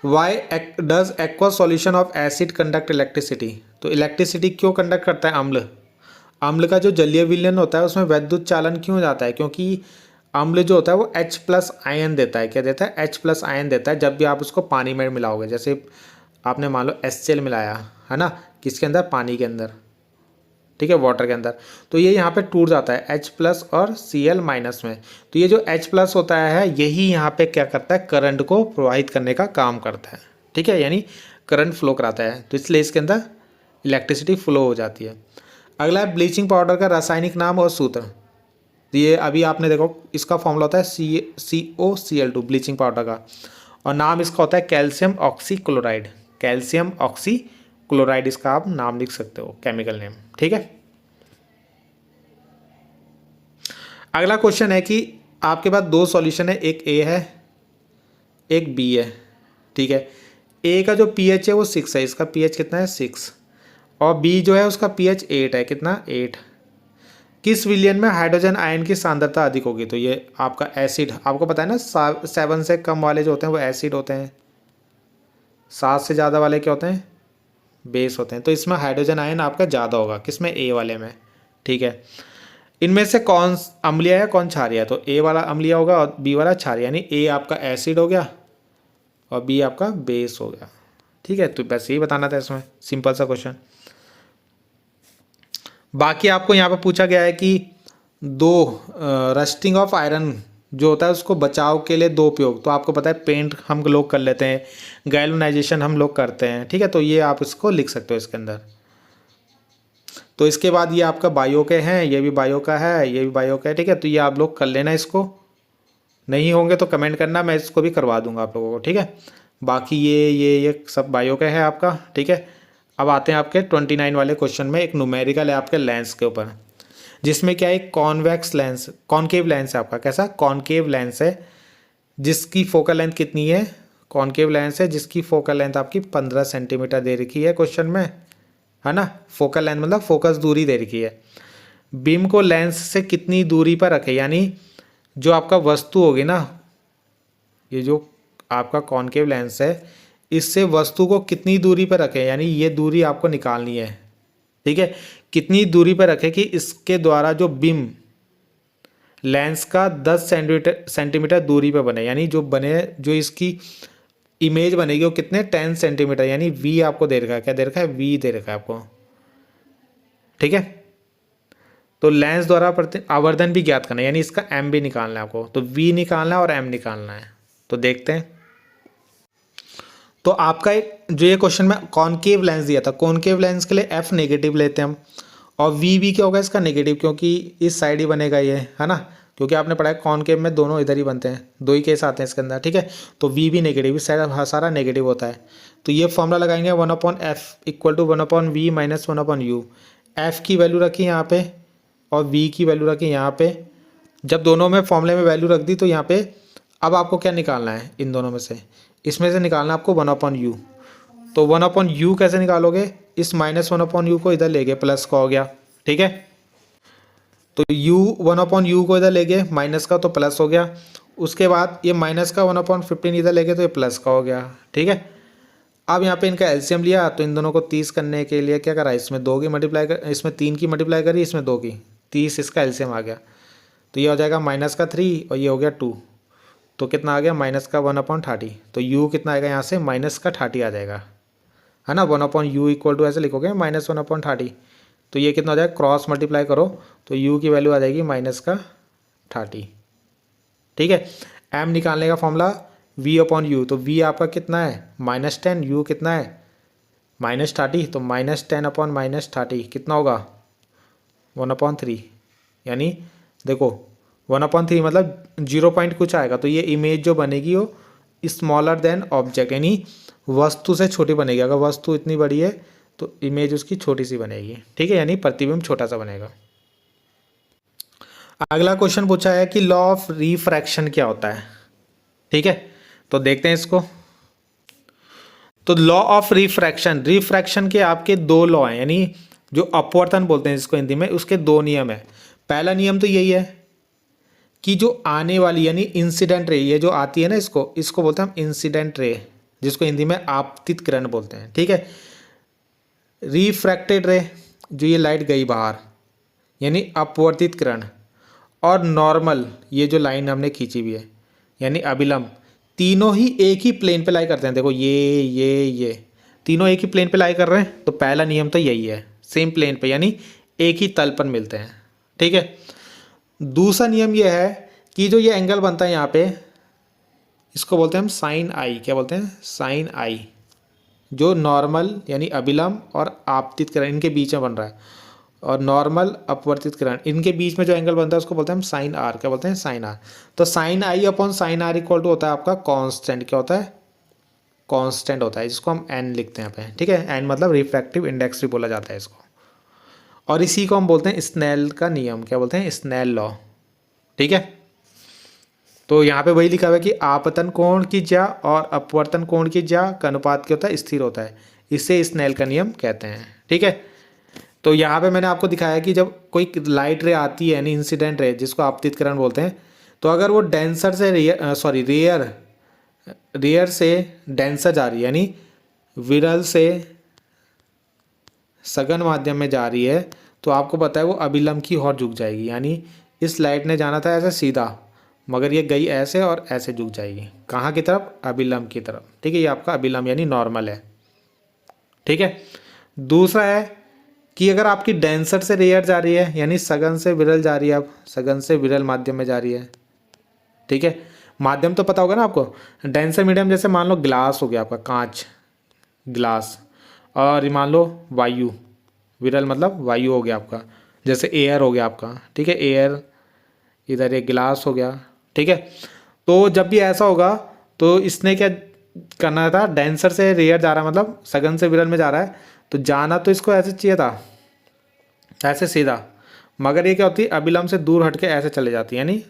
A: Why does aqua solution of acid conduct electricity? तो इलेक्ट्रिसिटी क्यों कंडक्ट करता है अम्ल? अम्ल का जो जलीय विलयन होता है उसमें वैद्युत चालन क्यों हो जाता है? क्योंकि अम्ल जो होता है वो H+ आयन देता है। क्या देता है? H+ आयन देता है जब भी आप उसको पानी में मिलाओगे। जैसे आपने मान लो HCl मिलाया, है ना, किसके अंदर? पानी के अंदर। ठीक है, वाटर के अंदर, तो ये यहाँ पे टूट जाता है H+ और Cl- में। तो ये जो H+ होता है, यही यहाँ पे क्या करता है? करंट को प्रवाहित करने का काम करता है। ठीक है, यानी करंट फ्लो कराता है, तो इसलिए इसके अंदर इलेक्ट्रिसिटी फ्लो हो जाती है। अगला है ब्लीचिंग पाउडर का रासायनिक नाम और सूत्र। तो ये अभी आपने देखो, इसका फॉर्मूला होता है COCl2, ब्लीचिंग पाउडर का, और नाम इसका होता है कैल्शियम ऑक्सीक्लोराइड। कैल्शियम ऑक्सीक्लोराइड इसका आप नाम लिख सकते हो, केमिकल नेम। ठीक है, अगला क्वेश्चन है कि आपके पास 2 सॉल्यूशन है, एक A है एक B है। ठीक है, A का जो pH है वो 6 है, इसका pH कितना है? 6, और बी जो है उसका pH 8 है, कितना 8। किस विलयन में हाइड्रोजन आयन की सांद्रता अधिक होगी? तो ये आपका एसिड, आपको पता है ना 7 से कम वाले जो होते हैं वो एसिड होते हैं, 7 से ज़्यादा वाले क्या होते हैं? बेस होते हैं। तो इसमें हाइड्रोजन आयन आपका ज़्यादा होगा, किसमें? ए वाले में, ठीक है। इनमें से कौन अम्लीय है कौन क्षारीय है? तो ए वाला अम्लीय होगा और बी वाला क्षारीय, यानी ए आपका एसिड हो गया और बी आपका बेस हो गया, ठीक है। तो बस यही बताना था इसमें, सिंपल सा क्वेश्चन। बाकी आपको यहाँ पे पूछा गया है कि रस्टिंग ऑफ आयरन जो होता है उसको बचाव के लिए 2 उपयोग। तो आपको पता है पेंट हम लोग कर लेते हैं, गैल्वेनाइजेशन हम लोग करते हैं, ठीक है। तो ये आप इसको लिख सकते हो इसके अंदर। तो इसके बाद ये आपका बायो के हैं, ये भी बायो का है, ये भी बायो का है, ठीक है। तो ये आप लोग कर लेना, इसको नहीं होंगे तो कमेंट करना, मैं इसको भी करवा दूंगा आप लोगों को, ठीक है। बाकी ये सब बायो का है आपका, ठीक है। अब आते हैं आपके 29 वाले क्वेश्चन में। एक न्यूमेरिकल है आपके लेंस के ऊपर, जिसमें क्या है, कॉन्वेक्स लेंस, कॉनकेव लेंस है आपका, कैसा कॉनकेव लेंस है, जिसकी फोकल लेंथ कितनी है? कॉनकेव लेंस है जिसकी फोकल लेंथ आपकी 15 सेंटीमीटर दे रखी है क्वेश्चन में, है ना। फोकल लेंथ मतलब फोकस दूरी दे रखी है। बीम को लेंस से कितनी दूरी पर रखे, यानी जो आपका वस्तु होगी ना, ये जो आपका कॉनकेव लेंस है, इससे वस्तु को कितनी दूरी पर रखें, यानी ये दूरी आपको निकालनी है, ठीक है। कितनी दूरी पर रखें कि इसके द्वारा जो बीम लेंस का 10 सेंटीमीटर दूरी पर बने, यानी जो बने, जो इसकी इमेज बनेगी वो कितने 10 सेंटीमीटर, यानी वी आपको दे रखा है, क्या दे रखा है? वी दे रखा है आपको, ठीक है। तो लेंस द्वारा आवर्धन भी ज्ञात करना है, यानी इसका एम भी निकालना है आपको। तो वी निकालना है और एम निकालना है। तो देखते हैं। तो आपका एक जो ये क्वेश्चन में कॉनकेव लेंस दिया था, कॉनकेव लेंस के लिए एफ नेगेटिव लेते हैं हम, और वी भी क्या होगा इसका? नेगेटिव, क्योंकि इस साइड ही बनेगा ये, है ना। क्योंकि आपने पढ़ा है कॉनकेव में दोनों इधर ही बनते हैं, 2 ही केस आते हैं इसके अंदर, ठीक है। तो वी भी नेगेटिव, इस साइड सारा नेगेटिव होता है। तो ये फॉर्मूला लगाएंगे 1/f equal to 1/v minus 1/u। F की वैल्यू रखी यहाँ पे और वी की वैल्यू रखी यहाँ पे। जब दोनों में फॉर्मूले में वैल्यू रख दी तो यहाँ पे अब आपको क्या निकालना है? इन दोनों में से, इसमें से निकालना आपको 1/u। तो 1/u कैसे निकालोगे? इस माइनस 1/u को इधर ले गए, प्लस का हो गया, ठीक है। तो u 1/u को इधर ले गए माइनस का, तो प्लस हो गया। उसके बाद ये माइनस का 1/15 इधर ले गए तो ये प्लस का हो गया, ठीक है। अब यहाँ पे इनका एलसीएम लिया, तो इन दोनों को 30 करने के लिए क्या करा? इसमें 2 की मल्टीप्लाई कर, इसमें 3 की मल्टीप्लाई करी, इसमें 2 की, 30 इसका एलसीएम आ गया। तो ये हो जाएगा माइनस का 3 और ये हो गया 2, तो कितना आ गया? माइनस का 1/30। तो u कितना आएगा यहाँ से? माइनस का 30 आ जाएगा, है ना। 1/u इक्वल टू ऐसे लिखोगे माइनस 1/30। तो ये कितना हो जाएगा? क्रॉस मल्टीप्लाई करो तो u की वैल्यू आ जाएगी माइनस का 30, ठीक है। m निकालने का फॉर्मूला v/u। तो v आपका कितना है? -10, u कितना है? -30। तो -10/-30 कितना होगा? 1/3। यानी देखो 1/3 मतलब 0 पॉइंट कुछ आएगा। तो ये इमेज जो बनेगी वो स्मॉलर देन ऑब्जेक्ट, यानी वस्तु से छोटी बनेगी। अगर वस्तु इतनी बड़ी है तो इमेज उसकी छोटी सी बनेगी, ठीक है, यानी प्रतिबिंब छोटा सा बनेगा। अगला क्वेश्चन पूछा है कि लॉ ऑफ रिफ्रैक्शन क्या होता है, ठीक है। तो देखते हैं इसको। तो लॉ ऑफ रिफ्रैक्शन, रिफ्रैक्शन के आपके 2 लॉ हैं, यानी जो अपवर्तन बोलते हैं जिसको हिंदी में, उसके 2 नियम है। पहला नियम तो यही है कि जो आने वाली यानी इंसिडेंट रे, ये जो आती है ना, इसको बोलते हैं हम इंसिडेंट रे, जिसको हिंदी में आपतित किरण बोलते हैं, ठीक है। रिफ्रैक्टेड रे, जो ये लाइट गई बाहर, यानी अपवर्तित किरण, और नॉर्मल, ये जो लाइन हमने खींची हुई है, यानी अभिलंब, तीनों ही एक ही प्लेन पे लाई करते हैं। देखो ये तीनों एक ही प्लेन पे लाई कर रहे हैं। तो पहला नियम तो यही है, सेम प्लेन पे, यानी एक ही तल पर मिलते हैं, ठीक है। दूसरा नियम यह है कि जो ये एंगल बनता है यहाँ पे, इसको बोलते हैं हम साइन आई। क्या बोलते हैं? साइन आई। जो नॉर्मल यानी अभिलंब और आपतित किरण इनके बीच में बन रहा है, और नॉर्मल अपवर्तित किरण इनके बीच में जो एंगल बनता है उसको बोलते हैं हम साइन आर। क्या बोलते हैं? Sine R. तो sine I upon sine R equal to होता है आपका कांस्टेंट। क्या होता है? कांस्टेंट होता है, जिसको हम एन लिखते हैं यहाँ पे, ठीक है। एन मतलब रिफ्रैक्टिव इंडेक्स भी बोला जाता है इसको, और इसी को हम बोलते हैं स्नेल का नियम। क्या बोलते हैं? स्नेल लॉ, ठीक है। तो यहाँ पे वही लिखा हुआ है कि आपतन कोण की ज्या और अपवर्तन कोण की ज्या का अनुपात क्या होता है? स्थिर होता है। इसे स्नेल का नियम कहते हैं, ठीक है। तो यहाँ पे मैंने आपको दिखाया कि जब कोई लाइट रे आती है यानी इंसिडेंट रे जिसको आपतित किरण बोलते हैं, तो अगर वो डेंसर से रेयर से डेंसर जा रही है यानी विरल से सघन माध्यम में जा रही है, तो आपको पता है वो अभिलंब की ओर झुक जाएगी। यानी इस लाइट ने जाना था ऐसे सीधा, मगर ये गई ऐसे और ऐसे झुक जाएगी। कहाँ की तरफ? अभिलंब की तरफ। ठीक है, ये आपका अभिलंब यानी नॉर्मल है। ठीक है। दूसरा है कि अगर आपकी डेंसर से रेयर जा रही है यानी सघन से विरल जा रही है, अब सघन से विरल माध्यम में जा रही है। ठीक है, माध्यम तो पता होगा ना आपको। डेंसर मीडियम जैसे मान लो ग्लास हो गया आपका, कांच, ग्लास, और ये मान लो वायु, विरल मतलब वायु हो गया आपका, जैसे एयर हो गया आपका। ठीक है, एयर, इधर एक गिलास हो गया। ठीक है, तो जब भी ऐसा होगा तो इसने क्या करना था, डेंसर से रेयर जा रहा है मतलब सघन से विरल में जा रहा है, तो जाना तो इसको ऐसे चाहिए था, ऐसे सीधा, मगर ये क्या होती है अभिलंब से दूर हट के ऐसे चले जाती है, यानी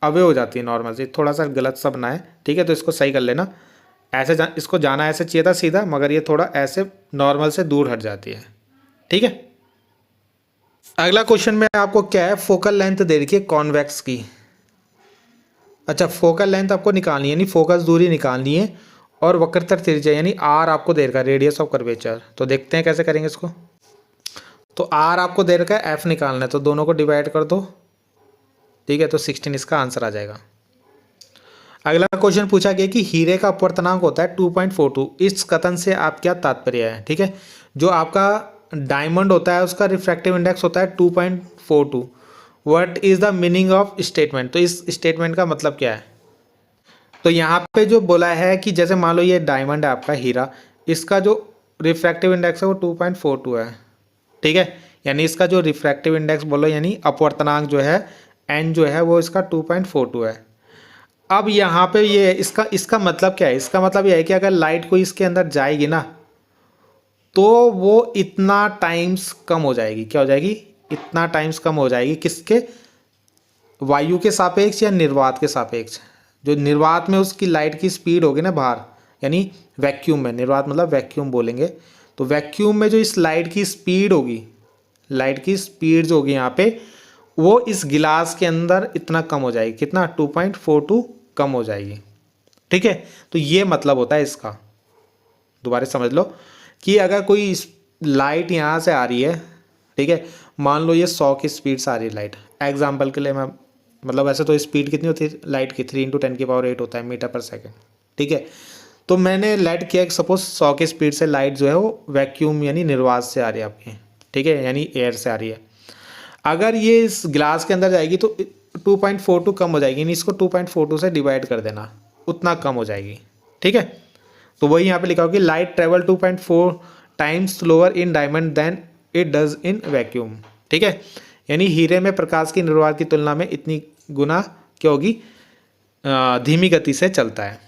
A: अवे हो जाती है नॉर्मल से। थोड़ा सा गलत सा बना है। ठीक है, तो इसको सही कर लेना। ऐसे इसको जाना ऐसे चाहिए था सीधा, मगर ये थोड़ा ऐसे नॉर्मल से दूर हट जाती है। ठीक है, अगला क्वेश्चन में आपको क्या है, फोकल लेंथ दे रखी है कॉन्वेक्स की। अच्छा, फोकल लेंथ आपको निकालनी है, यानी फोकस दूरी निकालनी है, और वक्रतर त्रिज्या यानी आर आपको दे रखा है, रेडियस ऑफ कर्वेचर। तो देखते हैं कैसे करेंगे इसको। तो आर आपको दे रखा है, एफ निकालना है, तो दोनों को डिवाइड कर दो। ठीक है, तो 16 इसका आंसर आ जाएगा। अगला क्वेश्चन पूछा गया कि हीरे का अपवर्तनांक होता है 2.42। इस कथन से आप क्या तात्पर्य है? ठीक है, जो आपका डायमंड होता है उसका रिफ्रैक्टिव इंडेक्स होता है 2.42। What is the meaning of statement? तो इस स्टेटमेंट का मतलब क्या है? तो यहाँ पे जो बोला है कि जैसे मान लो ये डायमंड है आपका हीरा, इसका जो रिफ्रैक्टिव इंडेक्स है वो 2.42 है। ठीक है, यानी इसका जो रिफ्रैक्टिव इंडेक्स बोलो यानी अपवर्तनांक जो है एन जो है वो इसका 2.42 है। अब यहाँ पे ये इसका मतलब क्या है? इसका मतलब यह है कि अगर लाइट कोई इसके अंदर जाएगी ना, तो वो इतना टाइम्स कम हो जाएगी। क्या हो जाएगी? इतना टाइम्स कम हो जाएगी। किसके? वायु के सापेक्ष या निर्वात के सापेक्ष। जो निर्वात में उसकी लाइट की स्पीड होगी ना बाहर, यानी वैक्यूम में, निर्वात मतलब वैक्यूम बोलेंगे, तो वैक्यूम में जो इस लाइट की स्पीड होगी, लाइट की स्पीड जो होगी यहाँ पे, वो इस गिलास के अंदर इतना कम हो जाएगी। कितना? 2.42 कम हो जाएगी। ठीक है, तो ये मतलब होता है इसका। दोबारा समझ लो कि अगर कोई लाइट यहाँ से आ रही है, ठीक है, मान लो ये 100 की स्पीड से आ रही है लाइट, एग्जाम्पल के लिए मैं, मतलब ऐसे तो स्पीड कितनी होती है लाइट की? 3 × 10⁸ होता है मीटर पर सेकेंड। ठीक है, तो मैंने लाइट किया सपोज 100 की स्पीड से लाइट जो है वो वैक्यूम यानी निर्वात से आ रही है आपकी। ठीक है, यानी एयर से आ रही है। अगर ये इस ग्लास के अंदर जाएगी तो 2.42 कम हो जाएगी, यानी इसको 2.42 से डिवाइड कर देना, उतना कम हो जाएगी। ठीक है, तो वही यहाँ पे लिखा हो कि light travel 2.4 times slower in diamond than it does in vacuum. ठीक है, यानी हीरे में प्रकाश की निर्वात की तुलना में इतनी गुना क्या होगी? धीमी गति से चलता है।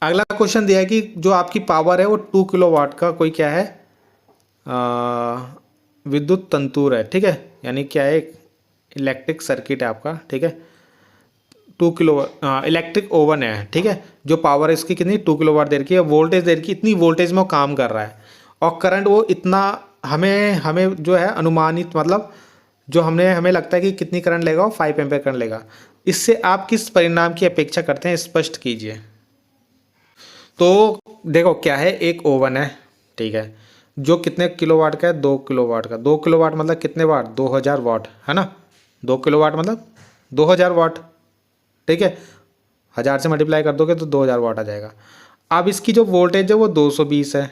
A: अगला क्वेश्चन दिया है कि जो आपकी पावर है वो 2 किलोवाट का कोई क्या है, विद्युत तंतुर है। ठीक है, यानी क्या है? इलेक्ट्रिक सर्किट है आपका। ठीक है, 2 किलो इलेक्ट्रिक ओवन है। ठीक है, जो पावर है इसकी कितनी? 2 किलोवाट दे रखी है। वोल्टेज दे रखी, इतनी वोल्टेज में वो काम कर रहा है, और करंट वो इतना हमें जो है अनुमानित, मतलब जो हमें लगता है कि कितनी करंट लेगा, वो 5 एम्पीयर करंट लेगा। इससे आप किस परिणाम की अपेक्षा करते हैं, स्पष्ट कीजिए। तो देखो क्या है, एक ओवन है। ठीक है, जो कितने किलोवाट का है? 2 किलोवाट का। 2 किलोवाट मतलब कितने वाट? 2000 वाट, है ना। 2 किलोवाट मतलब 2000 वाट। ठीक है, 1000 से मल्टीप्लाई कर दोगे तो 2000 वाट आ जाएगा। अब इसकी जो वोल्टेज है वो 220 है।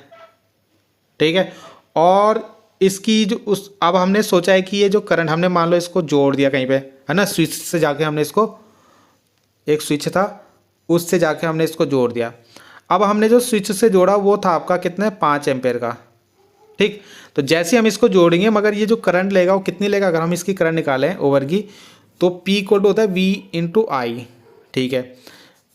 A: ठीक है, और इसकी जो अब हमने सोचा है कि ये जो करंट हमने मान लो इसको जोड़ दिया कहीं पे, है ना, स्विच से जाके हमने इसको, एक स्विच था उससे जाके हमने इसको जोड़ दिया। अब हमने जो स्विच से जोड़ा वो था आपका कितने? 5 एम्पेयर का। ठीक, तो जैसे हम इसको जोड़ेंगे, मगर ये जो करंट लेगा वो कितनी लेगा? अगर हम इसकी करंट निकालें ओवर की, तो P इक्वल टू होता है V × I। ठीक है,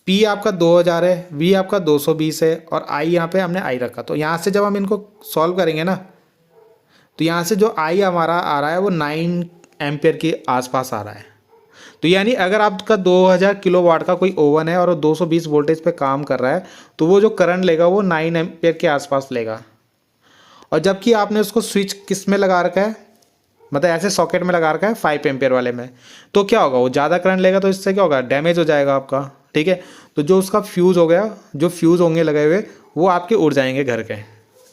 A: P आपका 2000 है, V आपका 220 है, और I यहाँ पे हमने I रखा। तो यहाँ से जब हम इनको सॉल्व करेंगे ना, तो यहाँ से जो I हमारा आ रहा है वो 9 एम्पेयर के आसपास आ रहा है। तो यानी अगर आपका 2000 किलोवाट का कोई ओवन है और वो 220 वोल्टेज पे काम कर रहा है, तो वो जो करंट लेगा वो 9 एम्पेयर के आसपास लेगा। और जबकि आपने उसको स्विच किस में लगा रखा है, मतलब ऐसे सॉकेट में लगा रखा है 5 एम्पियर वाले में, तो क्या होगा, वो ज़्यादा करंट लेगा तो इससे क्या होगा, डैमेज हो जाएगा आपका। ठीक है, तो जो उसका फ्यूज़ हो गया, जो फ्यूज़ होंगे लगे हुए, वो आपके उड़ जाएंगे घर के।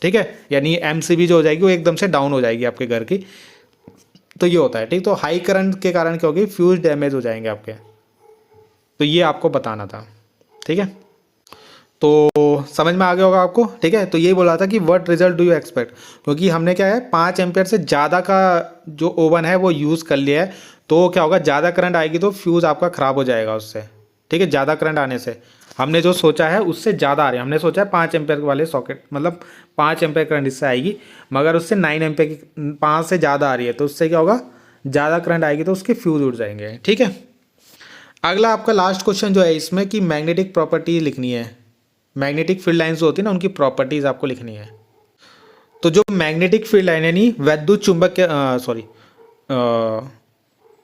A: ठीक है, यानी एमसीबी जो हो जाएगी वो एकदम से डाउन हो जाएगी आपके घर की। तो ये होता है। ठीक, तो हाई करंट के कारण क्या होगी, फ्यूज डैमेज हो जाएंगे आपके। तो ये आपको बताना था। ठीक है, तो समझ में आ गया होगा आपको। ठीक है, तो यही बोला था कि what result do you expect, क्योंकि हमने क्या है 5 एम्पियर से ज़्यादा का जो ओवन है वो यूज़ कर लिया है, तो क्या होगा, ज़्यादा करंट आएगी तो फ्यूज़ आपका ख़राब हो जाएगा उससे। ठीक है, ज़्यादा करंट आने से हमने जो सोचा है उससे ज़्यादा आ रही है। हमने सोचा है 5 एम्पियर वाले सॉकेट, मतलब 5 एम्पियर करंट इससे आएगी, मगर उससे 9 एम्पियर की 5 से ज़्यादा आ रही है, तो उससे क्या होगा, ज़्यादा करंट आएगी तो उसके फ्यूज़ उड़ जाएंगे। ठीक है, अगला आपका लास्ट क्वेश्चन जो है इसमें कि मैग्नेटिक प्रॉपर्टी लिखनी है। मैग्नेटिक फील्ड लाइन्स होती है ना, उनकी प्रॉपर्टीज आपको लिखनी है। तो जो मैग्नेटिक फील्ड लाइन यानी वैद्युत चुंबकीय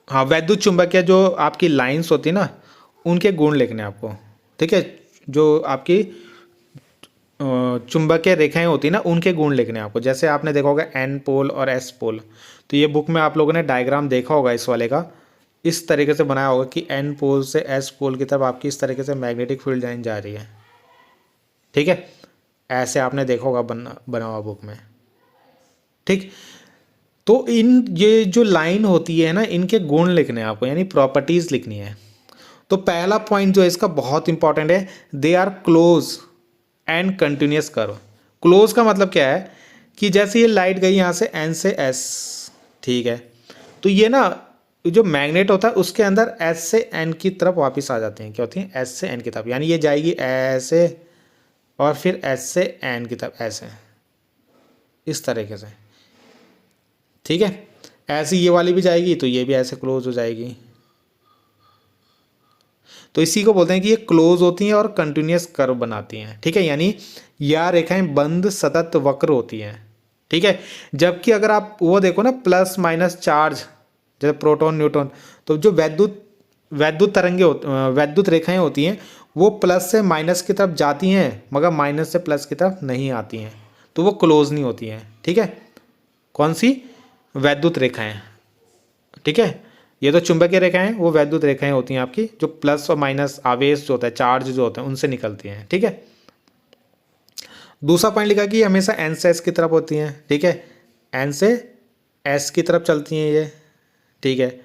A: हाँ वैद्युत चुंबकीय जो आपकी लाइंस होती है ना, उनके गुण लिखने हैं आपको। ठीक है, जो आपकी चुंबकीय रेखाएं होती है ना, उनके गुण लिखने हैं आपको। जैसे आपने देखा होगा एन पोल और एस पोल, तो ये बुक में आप लोगों ने डायग्राम देखा होगा इस वाले का, इस तरीके से बनाया होगा कि एन पोल से एस पोल की तरफ आपकी इस तरीके से मैग्नेटिक फील्ड लाइन जा रही है। ठीक है, ऐसे आपने देखा होगा बना हुआ बुक में। ठीक, तो इन ये जो लाइन होती है ना, इनके गुण लिखने हैं आपको, यानी प्रॉपर्टीज लिखनी है। तो पहला पॉइंट जो है इसका बहुत इंपॉर्टेंट है, they are close and continuous curve. Close का मतलब क्या है कि जैसे ये लाइट गई यहाँ से एन से एस, ठीक है, तो ये ना जो मैग्नेट होता है उसके अंदर एस से एन की तरफ वापस आ जाती हैं। क्या होती हैं, एस से एन की तरफ, यानी ये जाएगी ऐसे और फिर एस से एन की तरफ ऐसे, इस तरीके से। ठीक है, ऐसे ये वाली भी जाएगी तो ये भी ऐसे क्लोज हो जाएगी। तो इसी को बोलते हैं कि ये क्लोज होती हैं और कंटिन्यूस कर्व बनाती हैं। ठीक है, यानी यह रेखाएं बंद सतत वक्र होती हैं। ठीक है, जबकि अगर आप वो देखो ना प्लस माइनस चार्ज, जैसे प्रोटॉन न्यूट्रॉन, तो जो वैद्युत तरंगे वैद्युत रेखाएं होती हैं वो प्लस से माइनस की तरफ जाती हैं, मगर माइनस से प्लस की तरफ नहीं आती हैं, तो वो क्लोज नहीं होती हैं। ठीक है, कौन सी, वैद्युत रेखाएं। ठीक है, ये तो चुंबकीय रेखाएं, वो वैद्युत रेखाएं होती हैं आपकी, जो प्लस और माइनस आवेश जो होता है, चार्ज जो होता है, उनसे निकलती हैं। ठीक है, दूसरा पॉइंट लिखा कि हमेशा एन से एस की तरफ होती हैं। ठीक है, एन से एस की तरफ चलती हैं ये। ठीक है,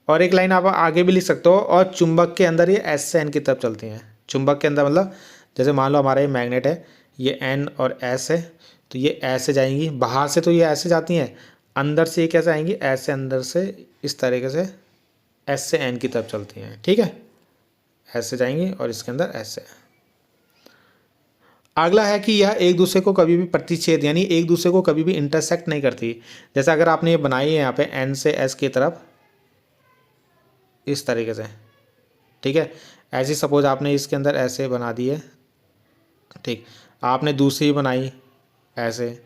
A: और एक लाइन आप आगे भी लिख सकते हो, और चुंबक के अंदर ये एस से एन की तरफ चलती हैं। चुंबक के अंदर मतलब जैसे मान लो हमारा ये मैग्नेट है, ये एन और एस है, तो ये ऐसे जाएंगी, बाहर से तो ये ऐसे जाती हैं, अंदर से ये कैसे आएंगी, ऐसे अंदर से इस तरीके से एस से एन की तरफ चलती हैं। ठीक है, ऐसे जाएंगी और इसके अंदर ऐसे। अगला है कि यह एक दूसरे को कभी भी प्रतिच्छेद, यानी एक दूसरे को कभी भी इंटरसेक्ट नहीं करती। जैसे अगर आपने ये बनाई है यहाँ पे एन से एस की तरफ इस तरीके से, ठीक है, ऐसी सपोज आपने इसके अंदर ऐसे बना दी है। ठीक, आपने दूसरी बनाई ऐसे,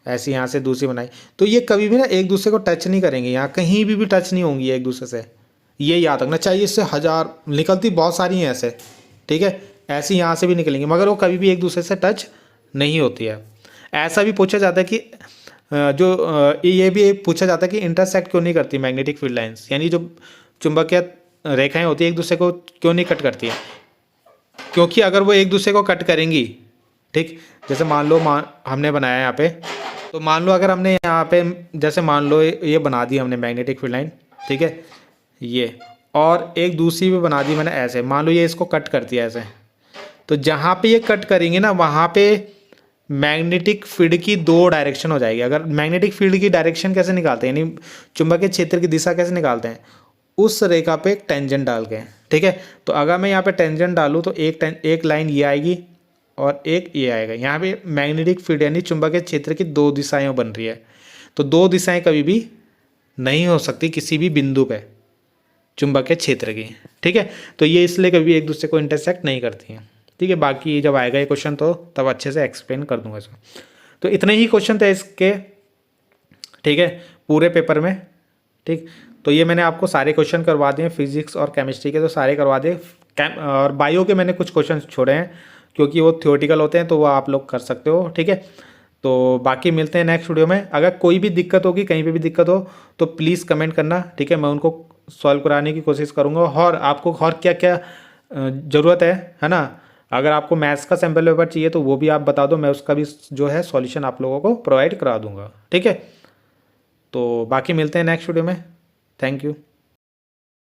A: ऐसी यहाँ से दूसरी बनाई, तो ये कभी भी ना एक दूसरे को टच नहीं करेंगे, यहाँ कहीं भी टच नहीं होंगी एक दूसरे से। ये याद रखना चाहिए, इससे हजार निकलती बहुत सारी हैं ऐसे। ठीक है, ऐसी यहाँ से भी निकलेंगी, मगर वो कभी भी एक दूसरे से टच नहीं होती है। ऐसा भी पूछा जाता है कि ये भी एक पूछा जाता है कि इंटरसेक्ट क्यों नहीं करती मैग्नेटिक फील्ड लाइंस, यानी जो चुंबकीय रेखाएं होती है एक दूसरे को क्यों नहीं कट करती है। क्योंकि अगर वो एक दूसरे को कट करेंगी, ठीक, जैसे मान लो हमने बनाया यहाँ पे, तो मान लो अगर हमने यहाँ पे जैसे मान लो ये बना दी हमने मैग्नेटिक फील्ड लाइन, ठीक है, ये, और एक दूसरी भी बना दी मैंने ऐसे, मान लो ये इसको कट करती है ऐसे, तो जहाँ पे ये कट करेंगे ना वहाँ पे मैग्नेटिक फील्ड की 2 डायरेक्शन हो जाएगी। अगर मैग्नेटिक फील्ड की डायरेक्शन कैसे निकालते हैं, यानी चुंबकीय क्षेत्र की दिशा कैसे निकालते हैं, उस रेखा पे एक टेंजेंट डाल के। ठीक है, तो अगर मैं यहाँ पे टेंजेंट डालूँ तो एक लाइन ये आएगी और एक ये आएगा। यहाँ पे मैग्नेटिक फील्ड यानी चुंबकीय क्षेत्र की 2 दिशाएं बन रही है, तो 2 दिशाएं कभी भी नहीं हो सकती किसी भी बिंदु पे चुंबकीय क्षेत्र की। ठीक है, तो ये इसलिए कभी एक दूसरे को इंटरसेक्ट नहीं करती हैं। ठीक है, बाकी जब आएगा ये क्वेश्चन तो तब अच्छे से एक्सप्लेन कर दूंगा इसको। तो इतने ही क्वेश्चन थे इसके, ठीक है, पूरे पेपर में। ठीक, तो ये मैंने आपको सारे क्वेश्चन करवा दिए, फिजिक्स और केमिस्ट्री के तो सारे करवा दिए, और बायो के मैंने कुछ क्वेश्चन छोड़े हैं क्योंकि वो थ्योरेटिकल होते हैं, तो वो आप लोग कर सकते हो। ठीक है, तो बाकी मिलते हैं नेक्स्ट वीडियो में। अगर कोई भी दिक्कत होगी, कहीं पे भी दिक्कत हो तो प्लीज़ कमेंट करना, ठीक है। मैं उनको सॉल्व कराने की कोशिश करूँगा। और आपको और क्या क्या ज़रूरत है ना। अगर आपको मैथ्स का सैम्पल पेपर चाहिए तो वो भी आप बता दो, मैं उसका भी जो है सॉल्यूशन आप लोगों को प्रोवाइड करा दूँगा, ठीक है। तो बाकी मिलते हैं नेक्स्ट वीडियो में। Thank you.